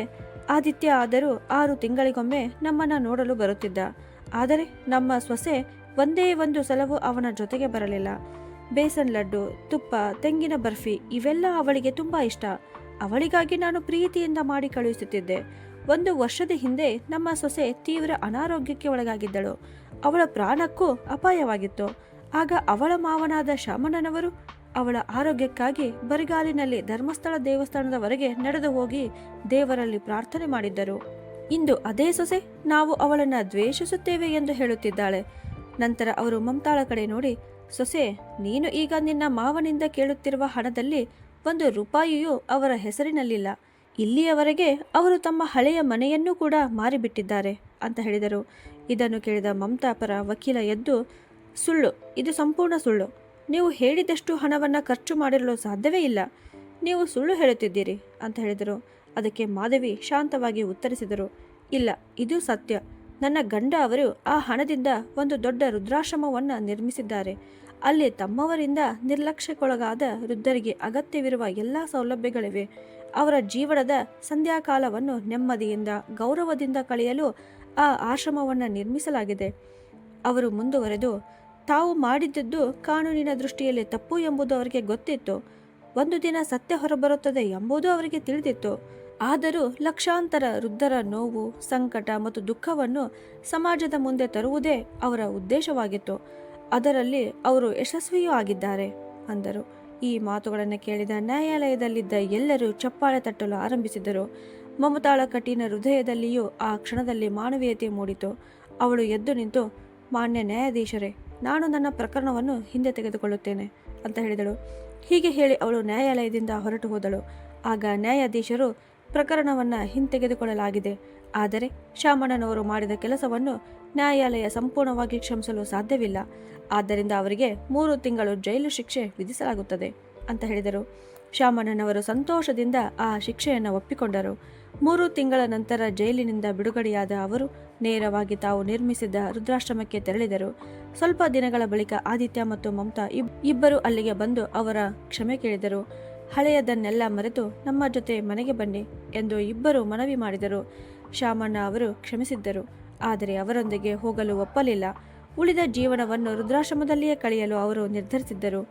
ಆದಿತ್ಯ ಆದರೂ 6 ತಿಂಗಳಿಗೊಮ್ಮೆ ನಮ್ಮನ್ನು ನೋಡಲು ಬರುತ್ತಿದ್ದ. ಆದರೆ ನಮ್ಮ ಸೊಸೆ ಒಂದೇ ಒಂದು ಸಲವೂ ಅವನ ಜೊತೆಗೆ ಬರಲಿಲ್ಲ. ಬೇಸನ್ ಲಡ್ಡು, ತುಪ್ಪ, ತೆಂಗಿನ ಬರ್ಫಿ ಇವೆಲ್ಲ ಅವಳಿಗೆ ತುಂಬ ಇಷ್ಟ. ಅವಳಿಗಾಗಿ ನಾನು ಪ್ರೀತಿಯಿಂದ ಮಾಡಿ ಕಳುಹಿಸುತ್ತಿದ್ದೆ. 1 ವರ್ಷದ ಹಿಂದೆ ನಮ್ಮ ಸೊಸೆ ತೀವ್ರ ಅನಾರೋಗ್ಯಕ್ಕೆ ಒಳಗಾಗಿದ್ದಳು. ಅವಳ ಪ್ರಾಣಕ್ಕೂ ಅಪಾಯವಾಗಿತ್ತು. ಆಗ ಅವಳ ಮಾವನಾದ ಶಾಮಣ್ಣನವರು ಅವಳ ಆರೋಗ್ಯಕ್ಕಾಗಿ ಬರಿಗಾಲಿನಲ್ಲಿ ಧರ್ಮಸ್ಥಳ ದೇವಸ್ಥಾನದವರೆಗೆ ನಡೆದು ಹೋಗಿ ದೇವರಲ್ಲಿ ಪ್ರಾರ್ಥನೆ ಮಾಡಿದ್ದರು. ಇಂದು ಅದೇ ಸೊಸೆ ನಾವು ಅವಳನ್ನು ದ್ವೇಷಿಸುತ್ತೇವೆ ಎಂದು ಹೇಳುತ್ತಿದ್ದಾಳೆ. ನಂತರ ಅವರು ಮಮತಾಳ ಕಡೆ ನೋಡಿ, ಸೊಸೆ, ನೀನು ಈಗ ನಿನ್ನ ಮಾವನಿಂದ ಕೇಳುತ್ತಿರುವ ಹಣದಲ್ಲಿ 1 ರೂಪಾಯಿಯೂ ಅವರ ಹೆಸರಿನಲ್ಲಿಲ್ಲ. ಇಲ್ಲಿಯವರೆಗೆ ಅವರು ತಮ್ಮ ಹಳೆಯ ಮನೆಯನ್ನೂ ಕೂಡ ಮಾರಿಬಿಟ್ಟಿದ್ದಾರೆ ಅಂತ ಹೇಳಿದರು. ಇದನ್ನು ಕೇಳಿದ ಮಮತಾ ಪರ ವಕೀಲ ಎದ್ದು, ಸುಳ್ಳು, ಇದು ಸಂಪೂರ್ಣ ಸುಳ್ಳು. ನೀವು ಹೇಳಿದಷ್ಟು ಹಣವನ್ನು ಖರ್ಚು ಮಾಡಿರಲು ಸಾಧ್ಯವೇ ಇಲ್ಲ. ನೀವು ಸುಳ್ಳು ಹೇಳುತ್ತಿದ್ದೀರಿ ಅಂತ ಹೇಳಿದರು. ಅದಕ್ಕೆ ಮಾಧವಿ ಶಾಂತವಾಗಿ ಉತ್ತರಿಸಿದರು, ಇಲ್ಲ, ಇದು ಸತ್ಯ. ನನ್ನ ಗಂಡ ಅವರು ಆ ಹಣದಿಂದ ಒಂದು ದೊಡ್ಡ ವೃದ್ಧಾಶ್ರಮವನ್ನು ನಿರ್ಮಿಸಿದ್ದಾರೆ. ಅಲ್ಲಿ ತಮ್ಮವರಿಂದ ನಿರ್ಲಕ್ಷ್ಯಕ್ಕೊಳಗಾದ ವೃದ್ಧರಿಗೆ ಅಗತ್ಯವಿರುವ ಎಲ್ಲ ಸೌಲಭ್ಯಗಳಿವೆ. ಅವರ ಜೀವನದ ಸಂಧ್ಯಾಕಾಲವನ್ನು ನೆಮ್ಮದಿಯಿಂದ ಗೌರವದಿಂದ ಕಳೆಯಲು ಆ ಆಶ್ರಮವನ್ನು ನಿರ್ಮಿಸಲಾಗಿದೆ. ಅವರು ಮುಂದುವರೆದು, ತಾವು ಮಾಡಿದ್ದದ್ದು ಕಾನೂನಿನ ದೃಷ್ಟಿಯಲ್ಲಿ ತಪ್ಪು ಎಂಬುದು ಅವರಿಗೆ ಗೊತ್ತಿತ್ತು. ಒಂದು ದಿನ ಸತ್ಯ ಹೊರಬರುತ್ತದೆ ಎಂಬುದು ಅವರಿಗೆ ತಿಳಿದಿತ್ತು. ಆದರೂ ಲಕ್ಷಾಂತರ ವೃದ್ಧರ ನೋವು, ಸಂಕಟ ಮತ್ತು ದುಃಖವನ್ನು ಸಮಾಜದ ಮುಂದೆ ತರುವುದೇ ಅವರ ಉದ್ದೇಶವಾಗಿತ್ತು. ಅದರಲ್ಲಿ ಅವರು ಯಶಸ್ವಿಯೂ ಆಗಿದ್ದಾರೆ ಅಂದರು. ಈ ಮಾತುಗಳನ್ನು ಕೇಳಿದ ನ್ಯಾಯಾಲಯದಲ್ಲಿದ್ದ ಎಲ್ಲರೂ ಚಪ್ಪಾಳೆ ತಟ್ಟಲು ಆರಂಭಿಸಿದರು. ಮಮತಾಳ ಕಠಿಣ ಹೃದಯದಲ್ಲಿಯೂ ಆ ಕ್ಷಣದಲ್ಲಿ ಮಾನವೀಯತೆ ಮೂಡಿತು. ಅವಳು ಎದ್ದು ನಿಂತು, ಮಾನ್ಯ ನ್ಯಾಯಾಧೀಶರೇ, ನಾನು ನನ್ನ ಪ್ರಕರಣವನ್ನು ಹಿಂದೆ ತೆಗೆದುಕೊಳ್ಳುತ್ತೇನೆ ಅಂತ ಹೇಳಿದಳು. ಹೀಗೆ ಹೇಳಿ ಅವಳು ನ್ಯಾಯಾಲಯದಿಂದ ಹೊರಟು ಹೋದಳು. ಆಗ ನ್ಯಾಯಾಧೀಶರು, ಪ್ರಕರಣವನ್ನು ಹಿಂತೆಗೆದುಕೊಳ್ಳಲಾಗಿದೆ, ಆದರೆ ಶಾಮಣ್ಣನವರು ಮಾಡಿದ ಕೆಲಸವನ್ನು ನ್ಯಾಯಾಲಯ ಸಂಪೂರ್ಣವಾಗಿ ಕ್ಷಮಿಸಲು ಸಾಧ್ಯವಿಲ್ಲ. ಆದ್ದರಿಂದ ಅವರಿಗೆ 3 ತಿಂಗಳು ಜೈಲು ಶಿಕ್ಷೆ ವಿಧಿಸಲಾಗುತ್ತದೆ ಅಂತ ಹೇಳಿದರು. ಶಾಮಣ್ಣನವರು ಸಂತೋಷದಿಂದ ಆ ಶಿಕ್ಷೆಯನ್ನು ಒಪ್ಪಿಕೊಂಡರು. 3 ತಿಂಗಳ ನಂತರ ಜೈಲಿನಿಂದ ಬಿಡುಗಡೆಯಾದ ಅವರು ನೇರವಾಗಿ ತಾವು ನಿರ್ಮಿಸಿದ್ದ ವೃದ್ಧಾಶ್ರಮಕ್ಕೆ ತೆರಳಿದರು. ಸ್ವಲ್ಪ ದಿನಗಳ ಬಳಿಕ ಆದಿತ್ಯ ಮತ್ತು ಮಮತಾ ಇಬ್ಬರು ಅಲ್ಲಿಗೆ ಬಂದು ಅವರ ಕ್ಷಮೆ ಕೇಳಿದರು. ಹಳೆಯದನ್ನೆಲ್ಲ ಮರೆತು ನಮ್ಮ ಜೊತೆ ಮನೆಗೆ ಬನ್ನಿ ಎಂದು ಇಬ್ಬರು ಮನವಿ ಮಾಡಿದರು. ಶಾಮಣ್ಣ ಅವರು ಕ್ಷಮಿಸಿದ್ದರು, ಆದರೆ ಅವರೊಂದಿಗೆ ಹೋಗಲು ಒಪ್ಪಲಿಲ್ಲ. ಉಳಿದ ಜೀವನವನ್ನು ವೃದ್ಧಾಶ್ರಮದಲ್ಲಿಯೇ ಕಳೆಯಲು ಅವರು ನಿರ್ಧರಿಸಿದ್ದರು.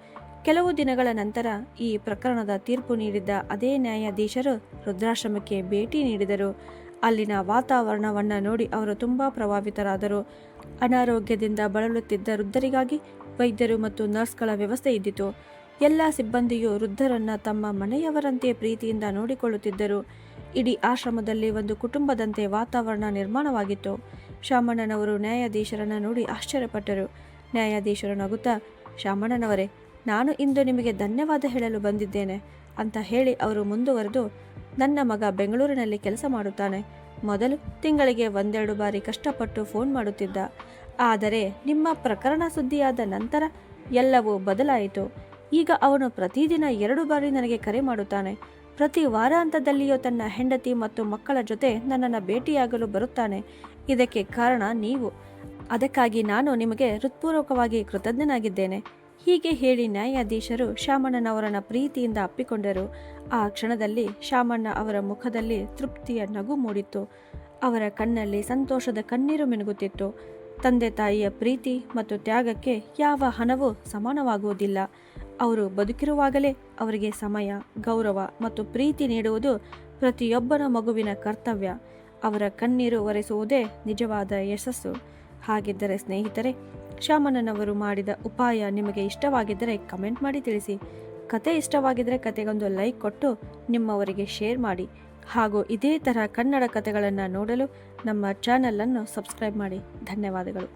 ಕೆಲವು ದಿನಗಳ ನಂತರ ಈ ಪ್ರಕರಣದ ತೀರ್ಪು ನೀಡಿದ್ದ ಅದೇ ನ್ಯಾಯಾಧೀಶರು ವೃದ್ಧಾಶ್ರಮಕ್ಕೆ ಭೇಟಿ ನೀಡಿದರು. ಅಲ್ಲಿನ ವಾತಾವರಣವನ್ನು ನೋಡಿ ಅವರು ತುಂಬಾ ಪ್ರಭಾವಿತರಾದರು. ಅನಾರೋಗ್ಯದಿಂದ ಬಳಲುತ್ತಿದ್ದ ವೃದ್ಧರಿಗಾಗಿ ವೈದ್ಯರು ಮತ್ತು ನರ್ಸ್ಗಳ ವ್ಯವಸ್ಥೆ ಇದ್ದಿತು. ಎಲ್ಲ ಸಿಬ್ಬಂದಿಯು ವೃದ್ಧರನ್ನ ತಮ್ಮ ಮನೆಯವರಂತೆ ಪ್ರೀತಿಯಿಂದ ನೋಡಿಕೊಳ್ಳುತ್ತಿದ್ದರು. ಇಡೀ ಆಶ್ರಮದಲ್ಲಿ ಒಂದು ಕುಟುಂಬದಂತೆ ವಾತಾವರಣ ನಿರ್ಮಾಣವಾಗಿತ್ತು. ಶಾಮಣ್ಣನವರು ನ್ಯಾಯಾಧೀಶರನ್ನ ನೋಡಿ ಆಶ್ಚರ್ಯಪಟ್ಟರು. ನ್ಯಾಯಾಧೀಶರು ನಗುತ್ತಾ, ಶಾಮಣ್ಣನವರೇ, ನಾನು ಇಂದು ನಿಮಗೆ ಧನ್ಯವಾದ ಹೇಳಲು ಬಂದಿದ್ದೇನೆ ಅಂತ ಹೇಳಿ ಅವರು ಮುಂದುವರೆದು, ನನ್ನ ಮಗ ಬೆಂಗಳೂರಿನಲ್ಲಿ ಕೆಲಸ ಮಾಡುತ್ತಾನೆ. ಮೊದಲು ತಿಂಗಳಿಗೆ 1-2 ಬಾರಿ ಕಷ್ಟಪಟ್ಟು ಫೋನ್ ಮಾಡುತ್ತಿದ್ದ. ಆದರೆ ನಿಮ್ಮ ಪ್ರಕರಣ ಸುದ್ದಿಯಾದ ನಂತರ ಎಲ್ಲವೂ ಬದಲಾಯಿತು. ಈಗ ಅವನು ಪ್ರತಿದಿನ 2 ಬಾರಿ ನನಗೆ ಕರೆ ಮಾಡುತ್ತಾನೆ. ಪ್ರತಿ ವಾರಾಂತದಲ್ಲಿಯೂ ತನ್ನ ಹೆಂಡತಿ ಮತ್ತು ಮಕ್ಕಳ ಜೊತೆ ನನ್ನನ್ನು ಭೇಟಿಯಾಗಲು ಬರುತ್ತಾನೆ. ಇದಕ್ಕೆ ಕಾರಣ ನೀವು. ಅದಕ್ಕಾಗಿ ನಾನು ನಿಮಗೆ ಹೃತ್ಪೂರ್ವಕವಾಗಿ ಕೃತಜ್ಞನಾಗಿದ್ದೇನೆ. ಹೀಗೆ ಹೇಳಿ ನ್ಯಾಯಾಧೀಶರು ಶಾಮಣ್ಣನವರನ್ನ ಪ್ರೀತಿಯಿಂದ ಅಪ್ಪಿಕೊಂಡರು. ಆ ಕ್ಷಣದಲ್ಲಿ ಶಾಮಣ್ಣ ಅವರ ಮುಖದಲ್ಲಿ ತೃಪ್ತಿಯ ನಗು ಮೂಡಿತ್ತು. ಅವರ ಕಣ್ಣಲ್ಲಿ ಸಂತೋಷದ ಕಣ್ಣೀರು ಮಿನುಗುತ್ತಿತ್ತು. ತಂದೆ ತಾಯಿಯ ಪ್ರೀತಿ ಮತ್ತು ತ್ಯಾಗಕ್ಕೆ ಯಾವ ಹಣವೂ ಸಮಾನವಾಗುವುದಿಲ್ಲ. ಅವರು ಬದುಕಿರುವಾಗಲೇ ಅವರಿಗೆ ಸಮಯ, ಗೌರವ ಮತ್ತು ಪ್ರೀತಿ ನೀಡುವುದು ಪ್ರತಿಯೊಬ್ಬನ ಮಗುವಿನ ಕರ್ತವ್ಯ. ಅವರ ಕಣ್ಣೀರು ಒರೆಸುವುದೇ ನಿಜವಾದ ಯಶಸ್ಸು. ಹಾಗಿದ್ದರೆ ಸ್ನೇಹಿತರೆ, ಶಾಮಣ್ಣನವರು ಮಾಡಿದ ಉಪಾಯ ನಿಮಗೆ ಇಷ್ಟವಾಗಿದ್ದರೆ ಕಮೆಂಟ್ ಮಾಡಿ ತಿಳಿಸಿ. ಕತೆ ಇಷ್ಟವಾಗಿದ್ದರೆ ಕತೆಗೊಂದು ಲೈಕ್ ಕೊಟ್ಟು ನಿಮ್ಮವರಿಗೆ ಶೇರ್ ಮಾಡಿ. ಹಾಗೂ ಇದೇ ಥರ ಕನ್ನಡ ಕತೆಗಳನ್ನು ನೋಡಲು ನಮ್ಮ ಚಾನಲನ್ನು ಸಬ್ಸ್ಕ್ರೈಬ್ ಮಾಡಿ. ಧನ್ಯವಾದಗಳು.